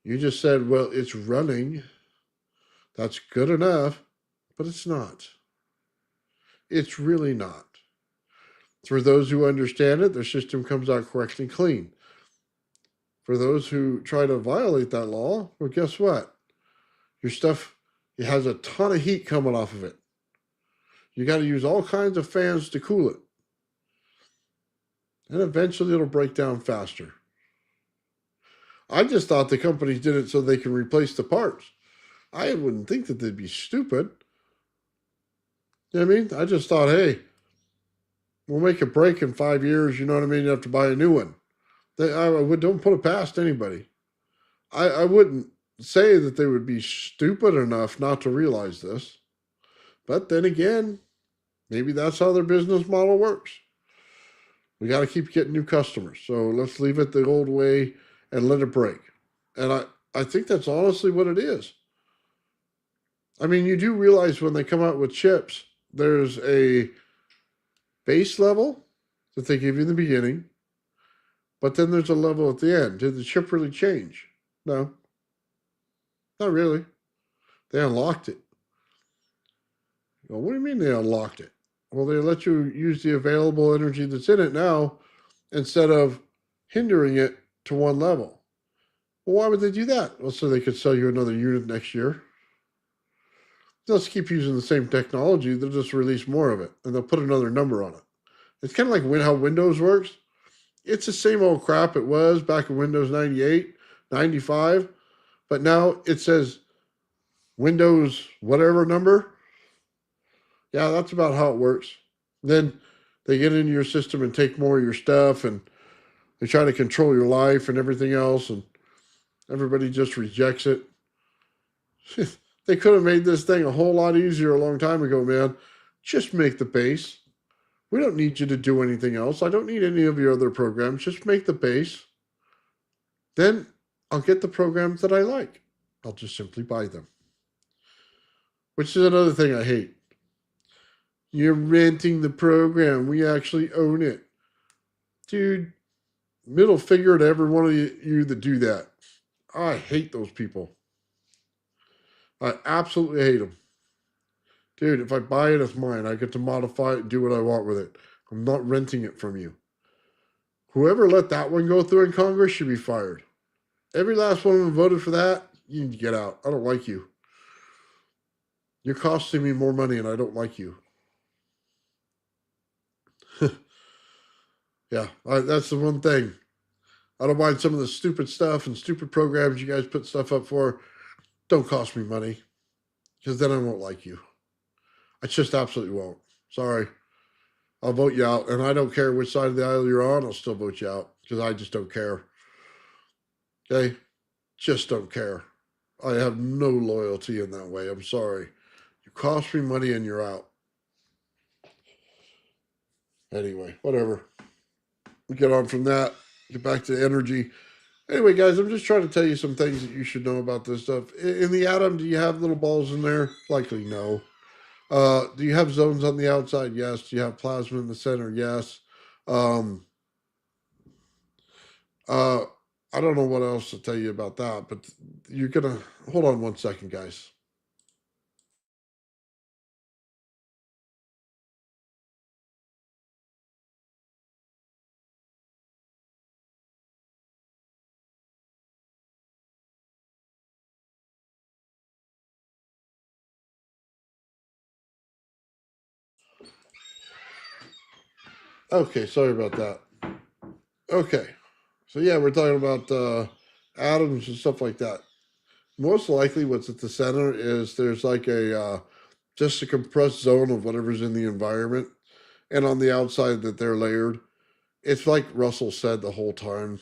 You just said, well, it's running. That's good enough, but it's not. It's really not. For those who understand it, their system comes out correct and clean. For those who try to violate that law, well, guess what? Your stuff, it has a ton of heat coming off of it. You got to use all kinds of fans to cool it. And eventually it'll break down faster. I just thought the companies did it so they can replace the parts. I wouldn't think that they'd be stupid. You know what I mean? I just thought, hey, we'll make a break in 5 years. You know what I mean? You have to buy a new one. Don't put it past anybody. I wouldn't say that they would be stupid enough not to realize this. But then again, maybe that's how their business model works. We got to keep getting new customers. So let's leave it the old way and let it break. And I think that's honestly what it is. I mean, you do realize when they come out with chips, there's a base level that they give you in the beginning, but then there's a level at the end. Did the chip really change? No, not really. They unlocked it. Well, what do you mean they unlocked it? Well, they let you use the available energy that's in it now instead of hindering it to one level. Well, why would they do that? Well, so they could sell you another unit next year. They'll just keep using the same technology. They'll just release more of it, and they'll put another number on it. It's kind of like how Windows works. It's the same old crap it was back in Windows 98, 95, but now it says Windows whatever number. Yeah, that's about how it works. Then they get into your system and take more of your stuff, and they try to control your life and everything else, and everybody just rejects it. They could have made this thing a whole lot easier a long time ago, man. Just make the base. We don't need you to do anything else. I don't need any of your other programs. Just make the base. Then I'll get the programs that I like. I'll just simply buy them. Which is another thing I hate. You're renting the program. We actually own it. Dude, middle finger to every one of you that do that. I hate those people. I absolutely hate them. Dude, if I buy it, it's mine. I get to modify it and do what I want with it. I'm not renting it from you. Whoever let that one go through in Congress should be fired. Every last one of them voted for that. You need to get out. I don't like you. You're costing me more money and I don't like you. Yeah, that's the one thing. I don't mind some of the stupid stuff and stupid programs you guys put stuff up for. Don't cost me money, because then I won't like you. I just absolutely won't. Sorry. I'll vote you out, and I don't care which side of the aisle you're on. I'll still vote you out, because I just don't care. Okay? Just don't care. I have no loyalty in that way. I'm sorry. You cost me money and you're out. Anyway, whatever. We get on from that. Get back to energy. Anyway, guys, I'm just trying to tell you some things that you should know about this stuff. In the atom, do you have little balls in there? Likely no. Do you have zones on the outside? Yes. Do you have plasma in the center? Yes. Um, uh, I don't know what else to tell you about that, but you're gonna hold on one second, guys. Okay, sorry about that. Okay, so yeah, we're talking about atoms and stuff like that. Most likely, what's at the center is there's like a just a compressed zone of whatever's in the environment, and on the outside that they're layered. It's like Russell said the whole time.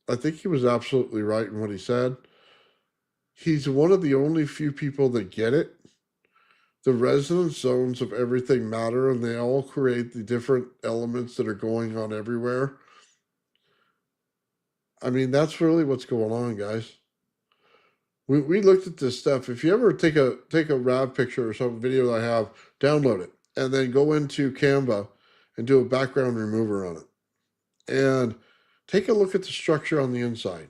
I think he was absolutely right in what he said. He's one of the only few people that get it. The resonance zones of everything matter, and they all create the different elements that are going on everywhere. I mean, that's really what's going on, guys. We looked at this stuff. If you ever take a RAV picture or some video that I have, download it and then go into Canva and do a background remover on it. And take a look at the structure on the inside.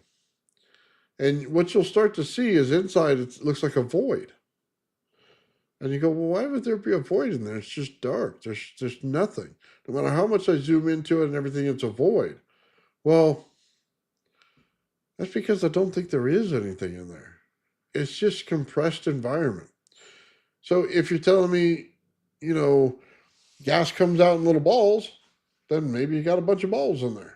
And what you'll start to see is inside it looks like a void. And you go, well, why would there be a void in there? It's just dark. There's nothing. No matter how much I zoom into it and everything, it's a void. Well, that's because I don't think there is anything in there. It's just compressed environment. So if you're telling me, gas comes out in little balls, then maybe you got a bunch of balls in there.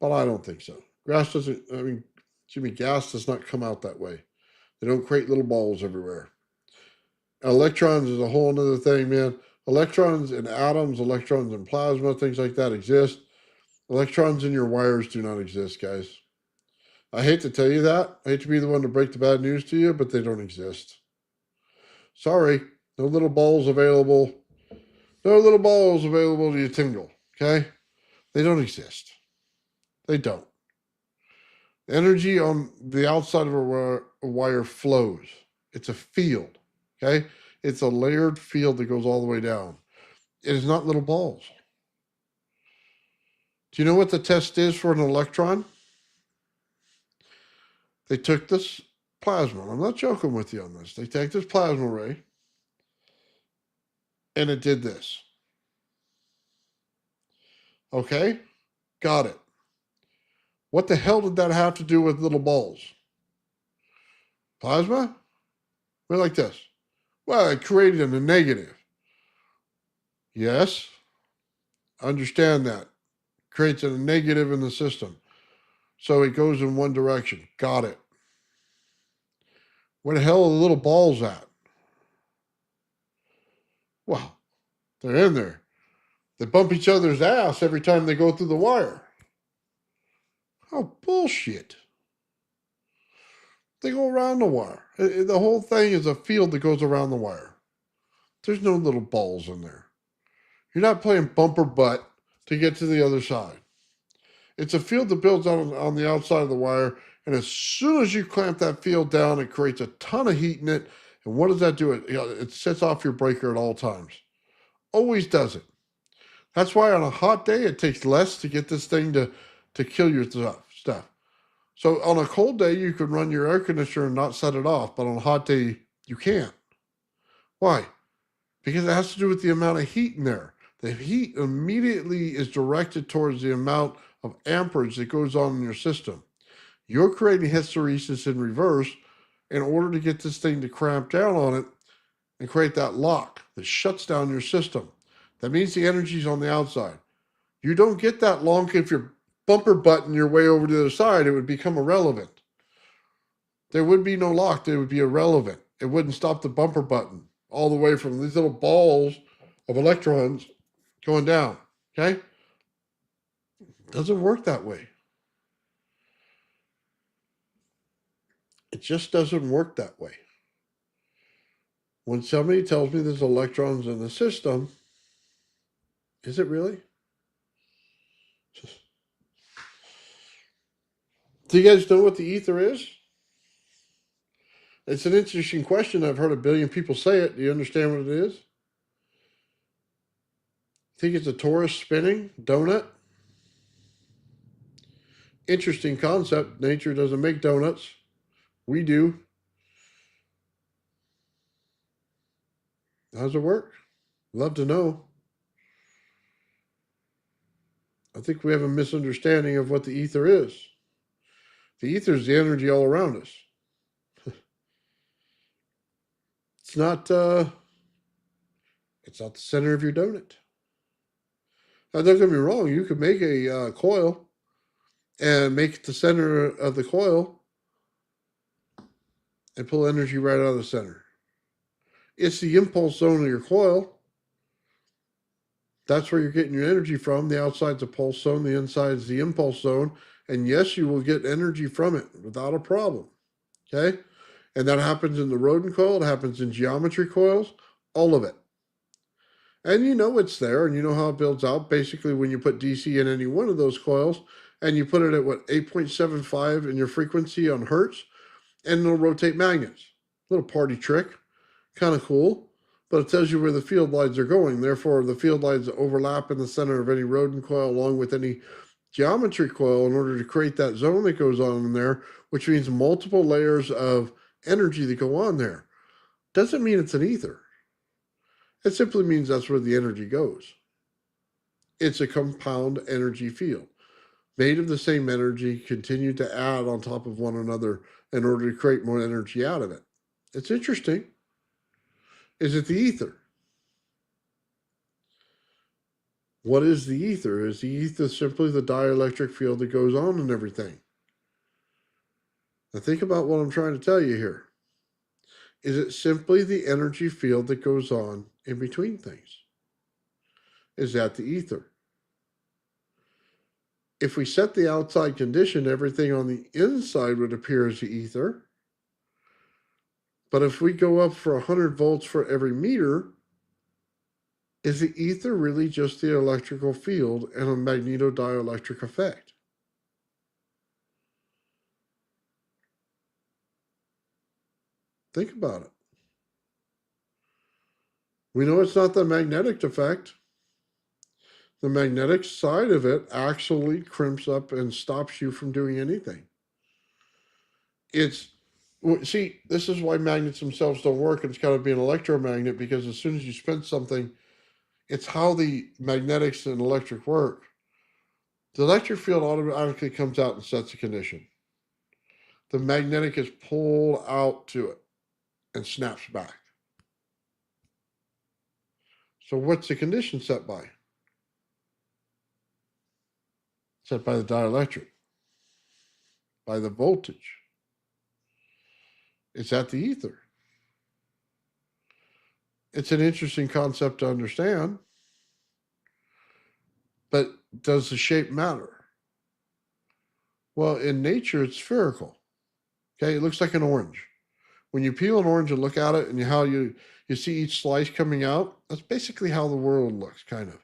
But I don't think so. Gas does not come out that way. They don't create little balls everywhere. Electrons is a whole other thing, man. Electrons in atoms, electrons in plasma, things like that exist. Electrons in your wires do not exist, guys. I hate to tell you that. I hate to be the one to break the bad news to you, but they don't exist. Sorry, no little balls available. No little balls available to you tingle, okay? They don't exist. They don't. Energy on the outside of a wire flows. It's a field, okay? It's a layered field that goes all the way down. It is not little balls. Do you know what the test is for an electron? They took this plasma. I'm not joking with you on this. They take this plasma ray, and it did this. Okay? Got it. What the hell did that have to do with little balls? Plasma? Went like this. Well, it created a negative. Yes, understand that. Creates a negative in the system. So it goes in one direction. Got it. Where the hell are the little balls at? Well, they're in there. They bump each other's ass every time they go through the wire. Oh, bullshit. They go around the wire. The whole thing is a field that goes around the wire. There's no little balls in there. You're not playing bumper butt to get to the other side. It's a field that builds on the outside of the wire, and as soon as you clamp that field down, it creates a ton of heat in it. And what does that do? It sets off your breaker at all times. Always does it. That's why on a hot day, it takes less to get this thing to kill your stuff. So on a cold day, you can run your air conditioner and not set it off, but on a hot day, you can't. Why? Because it has to do with the amount of heat in there. The heat immediately is directed towards the amount of amperage that goes on in your system. You're creating hysteresis in reverse in order to get this thing to cramp down on it and create that lock that shuts down your system. That means the energy's on the outside. You don't get that long if you're bumper button your way over to the other side, it would become irrelevant. There would be no lock, they would be irrelevant. It wouldn't stop the bumper button all the way from these little balls of electrons going down, okay? It doesn't work that way. It just doesn't work that way. When somebody tells me there's electrons in the system, is it really? Do you guys know what the ether is? It's an interesting question. I've heard a billion people say it. Do you understand what it is? Think it's a torus spinning donut? Interesting concept. Nature doesn't make donuts. We do. How does it work? Love to know. I think we have a misunderstanding of what the ether is. The ether is the energy all around us. It's not the center of your donut. Now, don't get me wrong. You could make a coil and make the center of the coil and pull energy right out of the center. It's the impulse zone of your coil. That's where you're getting your energy from. The outside's a pulse zone. The inside's the impulse zone. And yes, you will get energy from it without a problem. Okay? And that happens in the rodent coil. It happens in geometry coils. All of it. And you know it's there, and you know how it builds out. Basically, when you put DC in any one of those coils, and you put it at, 8.75 in your frequency on hertz, and it'll rotate magnets. Little party trick, kind of cool, but it tells you where the field lines are going. Therefore, the field lines overlap in the center of any rodent coil along with any geometry coil in order to create that zone that goes on in there, which means multiple layers of energy that go on there. Doesn't mean it's an ether. It simply means that's where the energy goes. It's a compound energy field made of the same energy, continue to add on top of one another in order to create more energy out of it. It's interesting. Is it the ether? What is the ether? Is the ether simply the dielectric field that goes on in everything? Now think about what I'm trying to tell you here. Is it simply the energy field that goes on in between things? Is that the ether? If we set the outside condition, everything on the inside would appear as the ether. But if we go up for 100 volts for every meter, is the ether really just the electrical field and a magnetodielectric effect? Think about it. We know it's not the magnetic effect. The magnetic side of it actually crimps up and stops you from doing anything. See, this is why magnets themselves don't work. It's got to be an electromagnet, because as soon as you spin something, it's how the magnetics and electric work. The electric field automatically comes out and sets a condition. The magnetic is pulled out to it and snaps back. So what's the condition set by? Set by the dielectric, by the voltage. It's at the ether. It's an interesting concept to understand, but does the shape matter? Well, in nature, it's spherical. Okay, it looks like an orange. When you peel an orange and look at it, and how you see each slice coming out, that's basically how the world looks, kind of.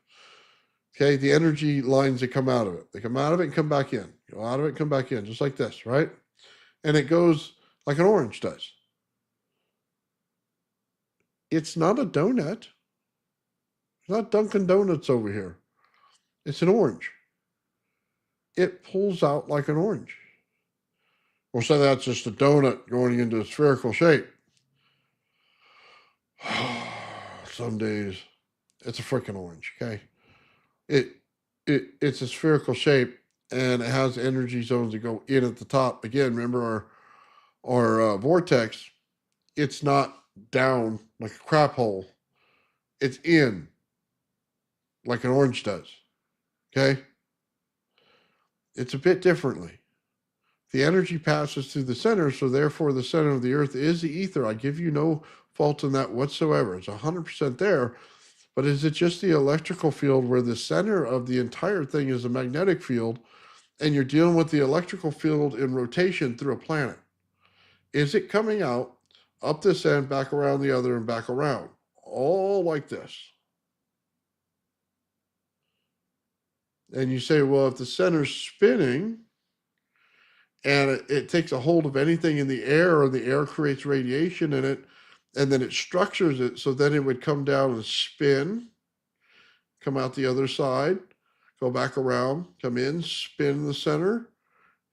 Okay, the energy lines that come out of it. They come out of it and come back in. Go out of it and come back in, just like this, right? And it goes like an orange does. It's not a donut. It's not Dunkin' Donuts over here. It's an orange. It pulls out like an orange. We'll say that's just a donut going into a spherical shape. Some days it's a freaking orange, okay? It's a spherical shape, and it has energy zones that go in at the top. Again, remember our vortex, it's not down like a crap hole. It's in like an orange does, okay? It's a bit differently. The energy passes through the center, so therefore the center of the earth is the ether. I give you no fault in that whatsoever. It's 100% there. But is it just the electrical field where the center of the entire thing is a magnetic field, and you're dealing with the electrical field in rotation through a planet? Is it coming out up this end, back around the other, and back around? All like this. And you say, well, if the center's spinning, and it takes a hold of anything in the air, or the air creates radiation in it, and then it structures it so then it would come down and spin, come out the other side, go back around, come in, spin in the center,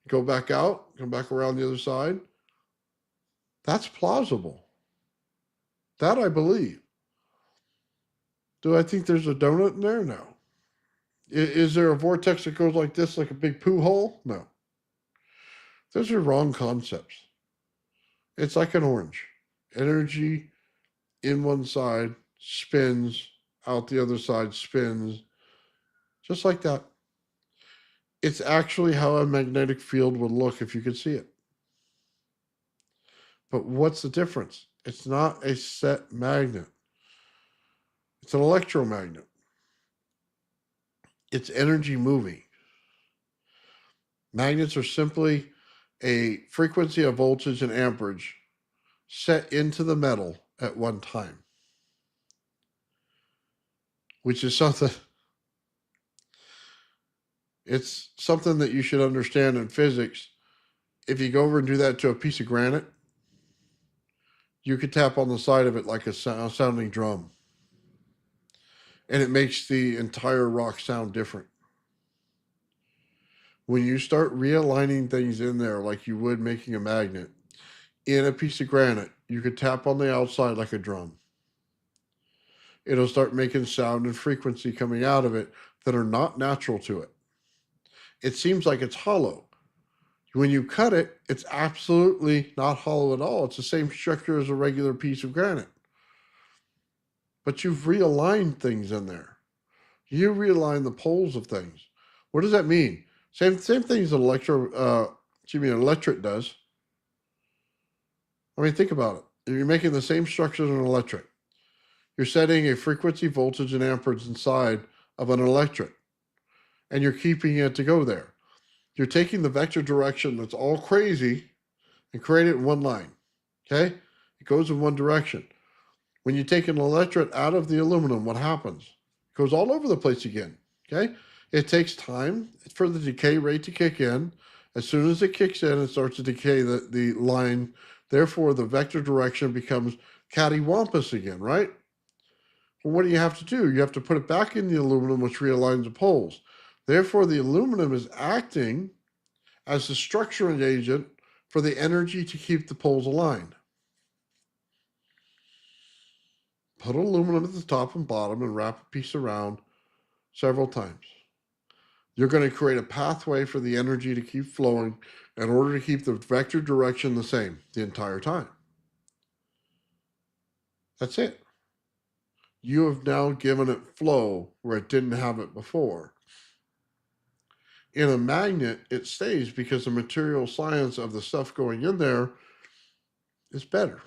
go back out, come back around the other side. That's plausible. That I believe. Do I think there's a donut in there? No. Is there a vortex that goes like this, like a big poo hole? No. Those are wrong concepts. It's like an orange. Energy in one side spins, out the other side spins, just like that. It's actually how a magnetic field would look if you could see it. But what's the difference? It's not a set magnet. It's an electromagnet. It's energy moving. Magnets are simply a frequency of voltage and amperage set into the metal at one time, which is something, it's something that you should understand in physics. if you go over and do that to a piece of granite, you could tap on the side of it like a sounding drum. And it makes the entire rock sound different. When you start realigning things in there like you would making a magnet, in a piece of granite, you could tap on the outside like a drum. It'll start making sound and frequency coming out of it that are not natural to it. It seems like it's hollow. When you cut it, it's absolutely not hollow at all. It's the same structure as a regular piece of granite. But you've realigned things in there. You realign the poles of things. What does that mean? Same thing as an electric does. I mean, think about it. You're making the same structure as an electric. You're setting a frequency, voltage, and amperage inside of an electric, and you're keeping it to go there. You're taking the vector direction that's all crazy and create it in one line. Okay? It goes in one direction. When you take an electret out of the aluminum, what happens? It goes all over the place again. Okay? It takes time for the decay rate to kick in. As soon as it kicks in, it starts to decay the line. Therefore, the vector direction becomes cattywampus again, right? Well, what do you have to do? You have to put it back in the aluminum, which realigns the poles. Therefore, the aluminum is acting as the structuring agent for the energy to keep the poles aligned. Put aluminum at the top and bottom and wrap a piece around several times. You're going to create a pathway for the energy to keep flowing in order to keep the vector direction the same the entire time. That's it. You have now given it flow where it didn't have it before. In a magnet, it stays because the material science of the stuff going in there is better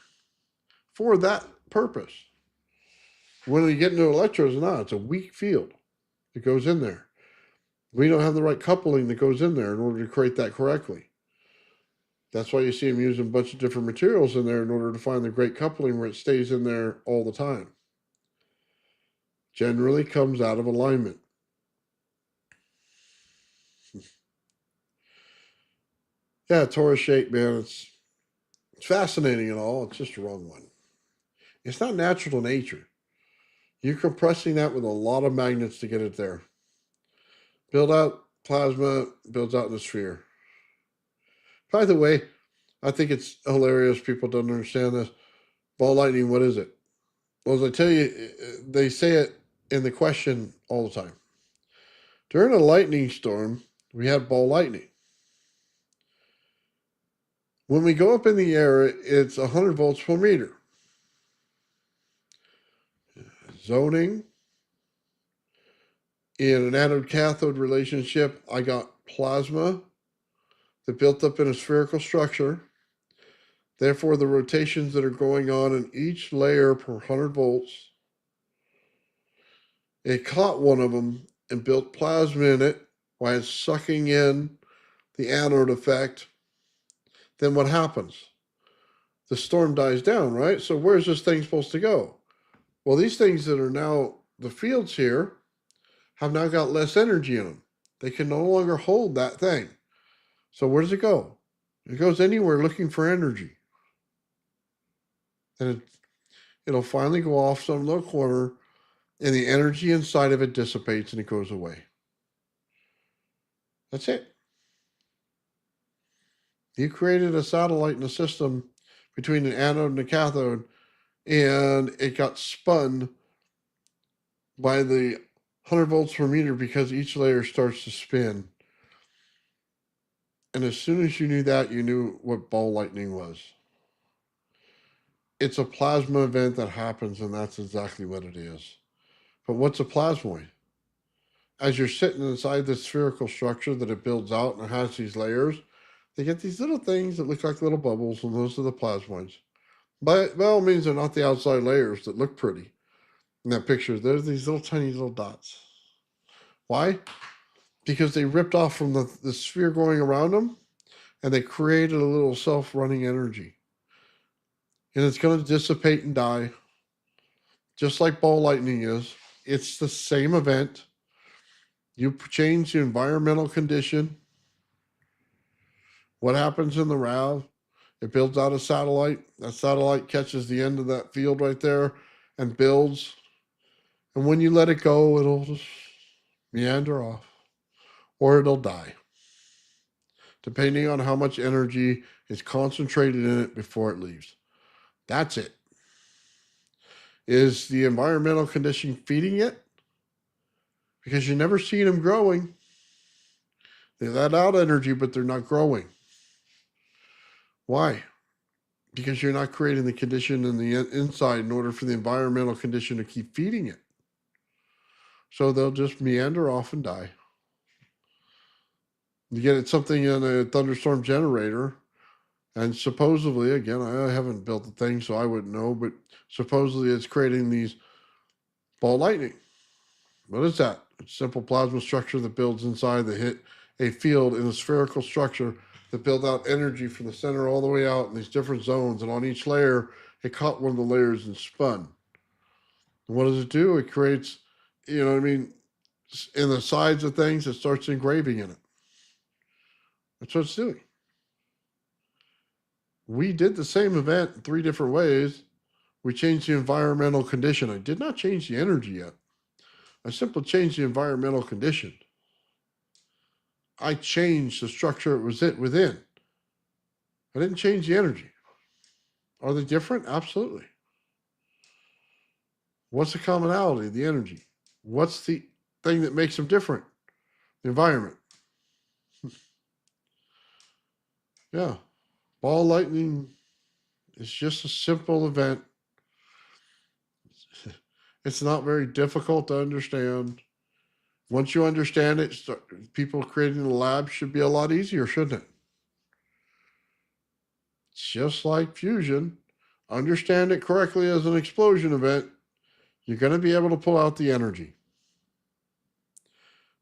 for that purpose. When you get into electrodes, it's a weak field that goes in there. We don't have the right coupling that goes in there in order to create that correctly. That's why you see them using a bunch of different materials in there in order to find the great coupling where it stays in there all the time. Generally comes out of alignment. Yeah, torus shape, man, it's fascinating and all. It's just a wrong one. It's not natural to nature. You're compressing that with a lot of magnets to get it there. Build out plasma, builds out in the sphere. By the way, I think it's hilarious. People don't understand this. Ball lightning, what is it? Well, as I tell you, they say it in the question all the time. During a lightning storm, we have ball lightning. When we go up in the air, it's 100 volts per meter. Zoning. In an anode-cathode relationship, I got plasma that built up in a spherical structure. Therefore, the rotations that are going on in each layer per 100 volts, it caught one of them and built plasma in it while it's sucking in the anode effect. Then what happens? The storm dies down, right? So where's this thing supposed to go? Well, these things that are now the fields here have now got less energy in them. They can no longer hold that thing. So where does it go? It goes anywhere looking for energy. And it'll finally go off some little corner, and the energy inside of it dissipates and it goes away. That's it. You created a satellite in a system between an anode and a cathode, and it got spun by the 100 volts per meter because each layer starts to spin. And as soon as you knew that, you knew what ball lightning was. It's a plasma event that happens, and that's exactly what it is. But what's a plasmoid? As you're sitting inside this spherical structure that it builds out and it has these layers, they get these little things that look like little bubbles, and those are the plasmoids. By all means, they're not the outside layers that look pretty. In that picture, there's these little tiny little dots. Why? Because they ripped off from the sphere going around them, and they created a little self-running energy. And it's going to dissipate and die, just like ball lightning is. It's the same event. You change the environmental condition, What happens in the RAV? It builds out a satellite. That satellite catches the end of that field right there and builds. And when you let it go, it'll just meander off or it'll die, depending on how much energy is concentrated in it before it leaves. That's it. Is the environmental condition feeding it? Because you never see them growing. They let out energy, but they're not growing. Why? Because you're not creating the condition in the inside in order for the environmental condition to keep feeding it. So they'll just meander off and die. You get something in a thunderstorm generator, and supposedly, again, I haven't built the thing, so I wouldn't know, but supposedly it's creating these ball lightning. What is that? It's a simple plasma structure that builds inside that hit a field in a spherical structure that build out energy from the center all the way out in these different zones, and on each layer, it caught one of the layers and spun. And what does it do? It creates, you know what I mean, in the sides of things, it starts engraving in it. That's what it's doing. We did the same event in 3 different ways. We changed the environmental condition. I did not change the energy yet. I simply changed the environmental condition. I changed the structure it was within. I didn't change the energy. Are they different? Absolutely. What's the commonality? The energy. What's the thing that makes them different? The environment. Yeah. Ball lightning is just a simple event. It's not very difficult to understand. Once you understand it, people creating the lab should be a lot easier, shouldn't it? It's just like fusion. Understand it correctly as an explosion event, you're going to be able to pull out the energy.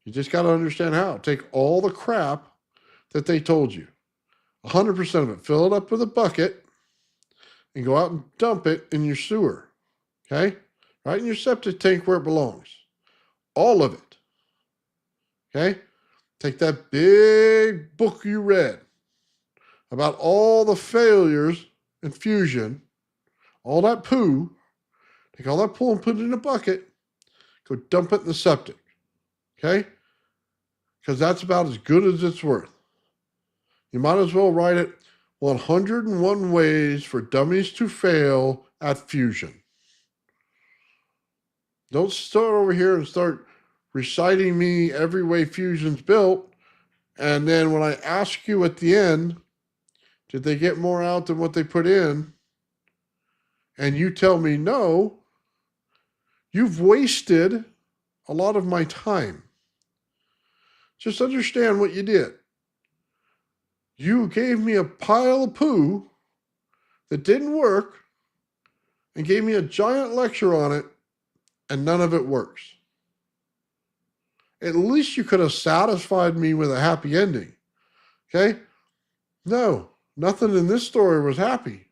You just got to understand how. Take all the crap that they told you, 100% of it, fill it up with a bucket, and go out and dump it in your sewer. Okay? Right in your septic tank where it belongs. All of it. Okay? Take that big book you read about all the failures in fusion, all that poo, take all that poo and put it in a bucket, go dump it in the septic. Okay? Because that's about as good as it's worth. You might as well write it 101 ways for dummies to fail at fusion. Don't start over here and start reciting me every way fusion's built. And then when I ask you at the end, did they get more out than what they put in? And you tell me no, you've wasted a lot of my time. Just understand what you did. You gave me a pile of poo that didn't work and gave me a giant lecture on it, and none of it works. At least you could have satisfied me with a happy ending. Okay? No, nothing in this story was happy.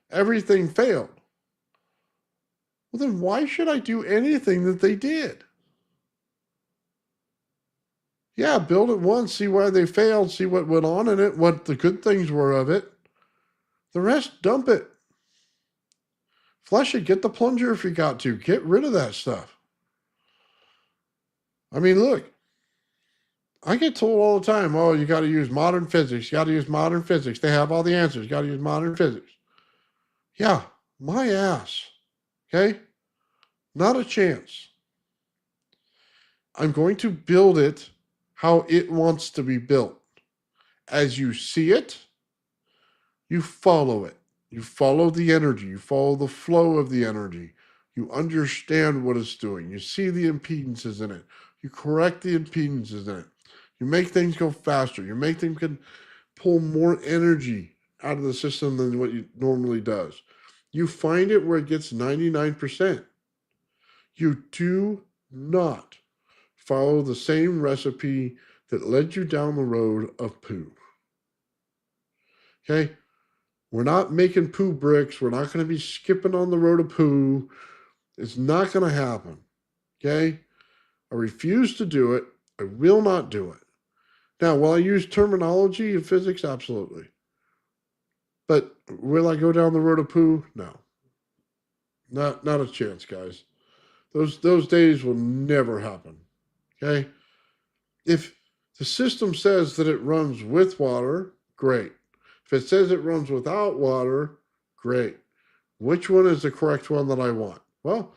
Everything failed. Well, then why should I do anything that they did? Yeah, build it once, see why they failed, see what went on in it, what the good things were of it. The rest, dump it. Flush it, get the plunger if you got to. Get rid of that stuff. I mean, look, I get told all the time, oh, you got to use modern physics. You got to use modern physics. They have all the answers. You got to use modern physics. Yeah, my ass. Okay? Not a chance. I'm going to build it how it wants to be built. As you see it, you follow it. You follow the energy. You follow the flow of the energy. You understand what it's doing. You see the impedances in it. You correct the impedances in it. You make things go faster. You make things can pull more energy out of the system than what it normally does. You find it where it gets 99%. You do not follow the same recipe that led you down the road of poo. Okay? We're not making poo bricks. We're not going to be skipping on the road of poo. It's not going to happen. Okay? I refuse to do it. I will not do it. Now, will I use terminology in physics? Absolutely. But will I go down the road of poo? No. Not a chance, guys. Those days will never happen. Okay? If the system says that it runs with water, great. If it says it runs without water, great. Which one is the correct one that I want? Well,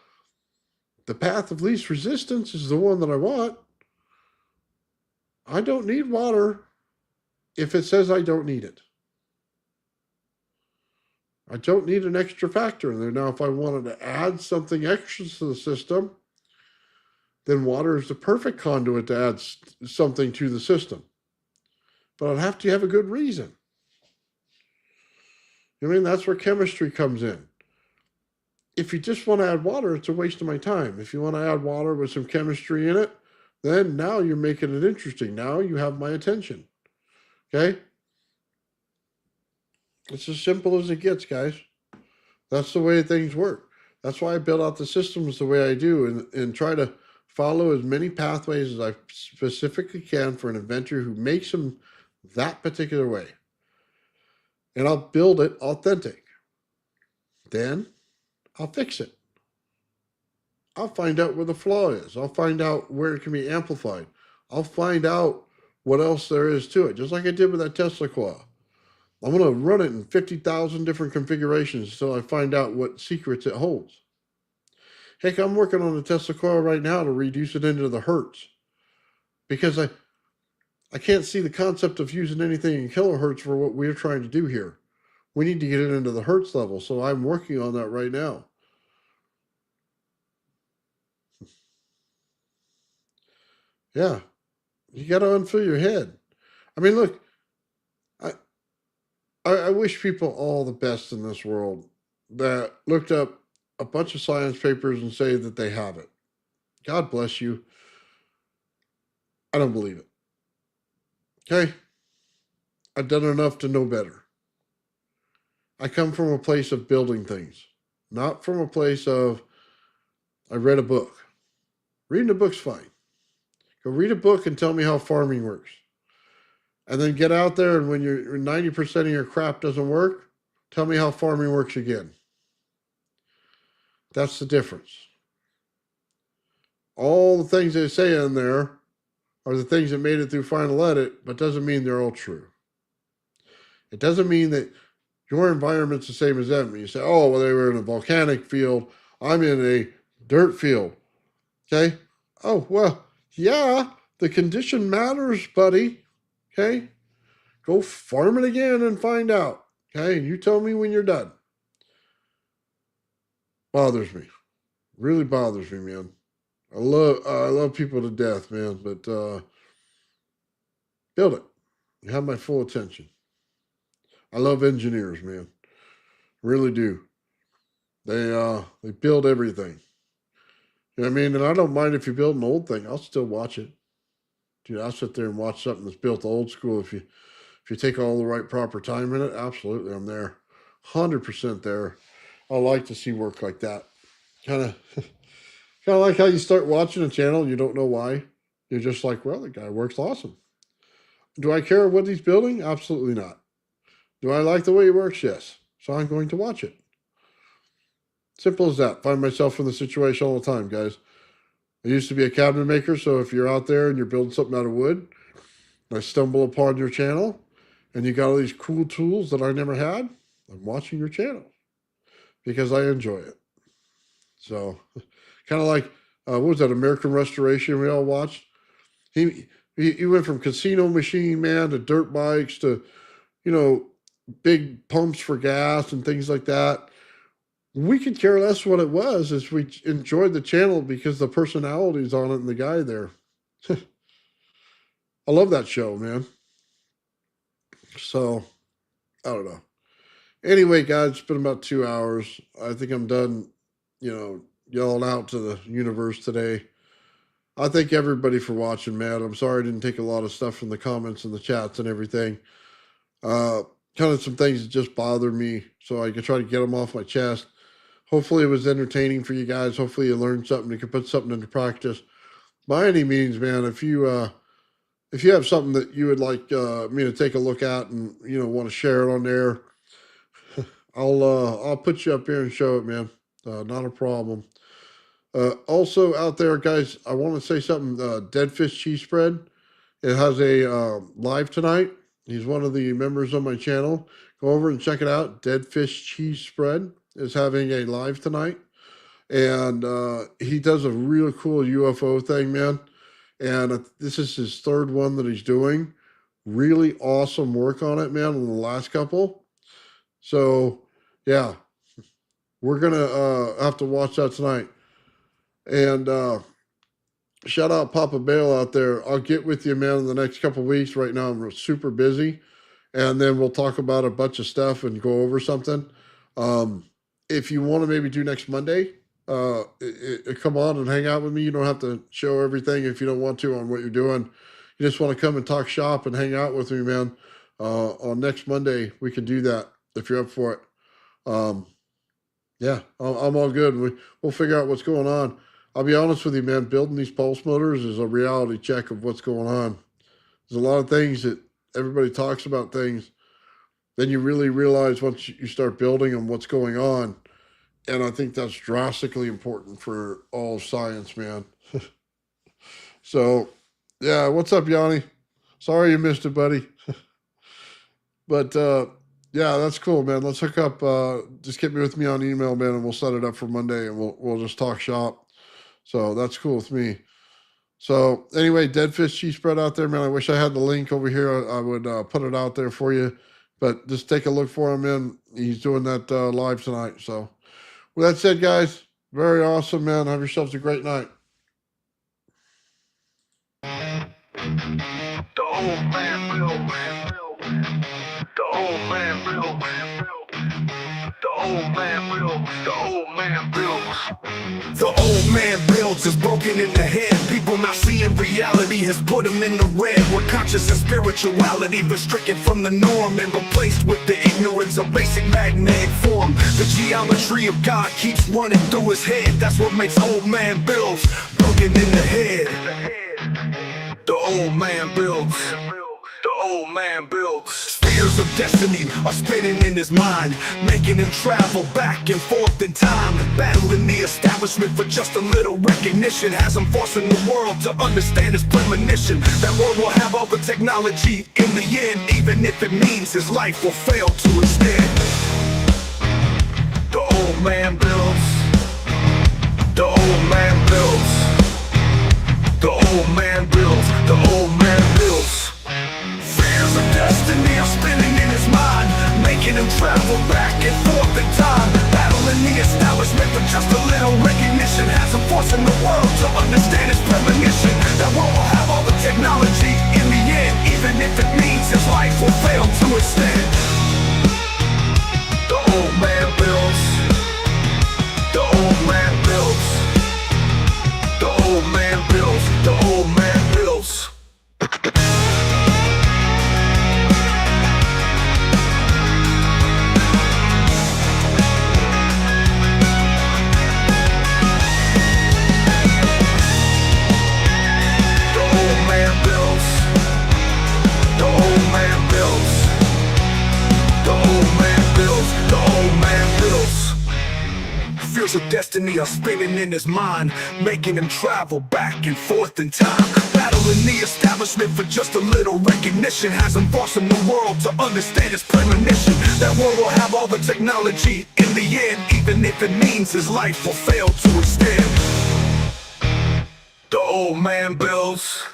the path of least resistance is the one that I want. I don't need water if it says I don't need it. I don't need an extra factor in there. Now, if I wanted to add something extra to the system, then water is the perfect conduit to add something to the system. But I'd have to have a good reason. I mean, that's where chemistry comes in. If you just want to add water, it's a waste of my time. If you want to add water with some chemistry in it, then now you're making it interesting. Now you have my attention. Okay? It's as simple as it gets, guys. That's the way things work. That's why I build out the systems the way I do and try to follow as many pathways as I specifically can for an inventor who makes them that particular way. And I'll build it authentic. Then I'll fix it. I'll find out where the flaw is. I'll find out where it can be amplified. I'll find out what else there is to it, just like I did with that Tesla coil. I'm going to run it in 50,000 different configurations until I find out what secrets it holds. Heck, I'm working on a Tesla coil right now to reduce it into the hertz because I can't see the concept of using anything in kilohertz for what we're trying to do here. We need to get it into the hertz level, so I'm working on that right now. Yeah, you got to unfill your head. I mean, look, I wish people all the best in this world that looked up a bunch of science papers and say that they have it. God bless you. I don't believe it. Okay? I've done enough to know better. I come from a place of building things, not from a place of I read a book. Reading a book's fine. Go read a book and tell me how farming works. And then get out there and when you're 90% of your crap doesn't work, tell me how farming works again. That's the difference. All the things they say in there are the things that made it through final edit, but doesn't mean they're all true. It doesn't mean that your environment's the same as them. You say, oh, well, they were in a volcanic field. I'm in a dirt field. Okay? Oh, well, yeah, the condition matters, buddy. Okay? Go farm it again and find out. Okay? And you tell me when you're done. Bothers me. Really bothers me, man. I love people to death, man, but build it. You have my full attention. I love engineers, man. Really do. They build everything. You know what I mean? And I don't mind if you build an old thing. I'll still watch it. Dude, I'll sit there and watch something that's built old school. If you take all the right proper time in it, absolutely, I'm there. 100% there. I like to see work like that. Kind of kind of like how you start watching a channel and you don't know why. You're just like, well, the guy works awesome. Do I care what he's building? Absolutely not. Do I like the way he works? Yes. So I'm going to watch it. Simple as that. Find myself in the situation all the time, guys. I used to be a cabinet maker, so if you're out there and you're building something out of wood, and I stumble upon your channel, and you got all these cool tools that I never had, I'm watching your channel because I enjoy it. So, kind of like, what was that, American Restoration we all watched? He went from casino machine man to dirt bikes to, big pumps for gas and things like that. We could care less what it was as we enjoyed the channel because the personalities on it and the guy there. I love that show, man. So, I don't know. Anyway, guys, it's been about 2 hours. I think I'm done, yelling out to the universe today. I thank everybody for watching, man. I'm sorry I didn't take a lot of stuff from the comments and the chats and everything. Kind of some things that just bother me, so I could try to get them off my chest. Hopefully it was entertaining for you guys. Hopefully you learned something. You can put something into practice. By any means, man, if you if you have something that you would like me to take a look at and want to share it on there, I'll put you up here and show it, man. Not a problem. Also out there, guys, I want to say something. Dead Fish Cheese Spread. It has a live tonight. He's one of the members of my channel. Go over and check it out. Dead Fish Cheese Spread is having a live tonight, and he does a really cool UFO thing, man. And this is his third one that he's doing. Really awesome work on it, man, on the last couple. So, yeah, we're going to have to watch that tonight. And shout out Papa Bale out there. I'll get with you, man, in the next couple of weeks. Right now, I'm super busy. And then we'll talk about a bunch of stuff and go over something. If you want to maybe do next Monday, come on and hang out with me. You don't have to show everything if you don't want to on what you're doing. You just want to come and talk shop and hang out with me, man. On next Monday, we can do that if you're up for it. Yeah, I'm all good. We'll figure out what's going on. I'll be honest with you, man. Building these pulse motors is a reality check of what's going on. There's a lot of things that everybody talks about things. Then you really realize once you start building them what's going on. And I think that's drastically important for all of science, man. So, yeah, what's up, Yanni? Sorry you missed it, buddy. But, yeah, that's cool, man. Let's hook up. Just get me with me on email, man, and we'll set it up for Monday, and we'll just talk shop. So that's cool with me. So anyway, Dead Fish Cheese Spread out there, man. I wish I had the link over here. I would put it out there for you. But just take a look for him, man. He's doing that live tonight. So with that said, guys, very awesome, man. Have yourselves a great night. The old man Bill. The old man Bill. The old man Bill. The old man builds. The old man builds is broken in the head. People not seeing reality has put them in the red. Where conscious and spirituality been stricken from the norm and replaced with the ignorance of basic magnetic form. The geometry of God keeps running through his head. That's what makes old man builds broken in the head. The old man builds. The old man builds. Spheres of destiny are spinning in his mind, making him travel back and forth in time, battling the establishment for just a little recognition. Has him forcing the world to understand his premonition. That world will have all the technology in the end, even if it means his life will fail to extend. The old man builds. The old man builds. The old man builds. The old man builds. Fears of destiny are spinning in his mind, making him travel back and forth in time, battling the establishment for just a little recognition. Has him forcing the world to understand his premonition. That world will have all the technology in the end, even if it means his life will fail to extend. The old man builds. The old man builds. The old man builds. The old man builds. Fears of destiny are spinning in his mind, making him travel back and forth in time, battling the establishment for just a little recognition. Has him forcing the world to understand his premonition. That world will have all the technology in the end, even if it means his life will fail to extend. The old man builds.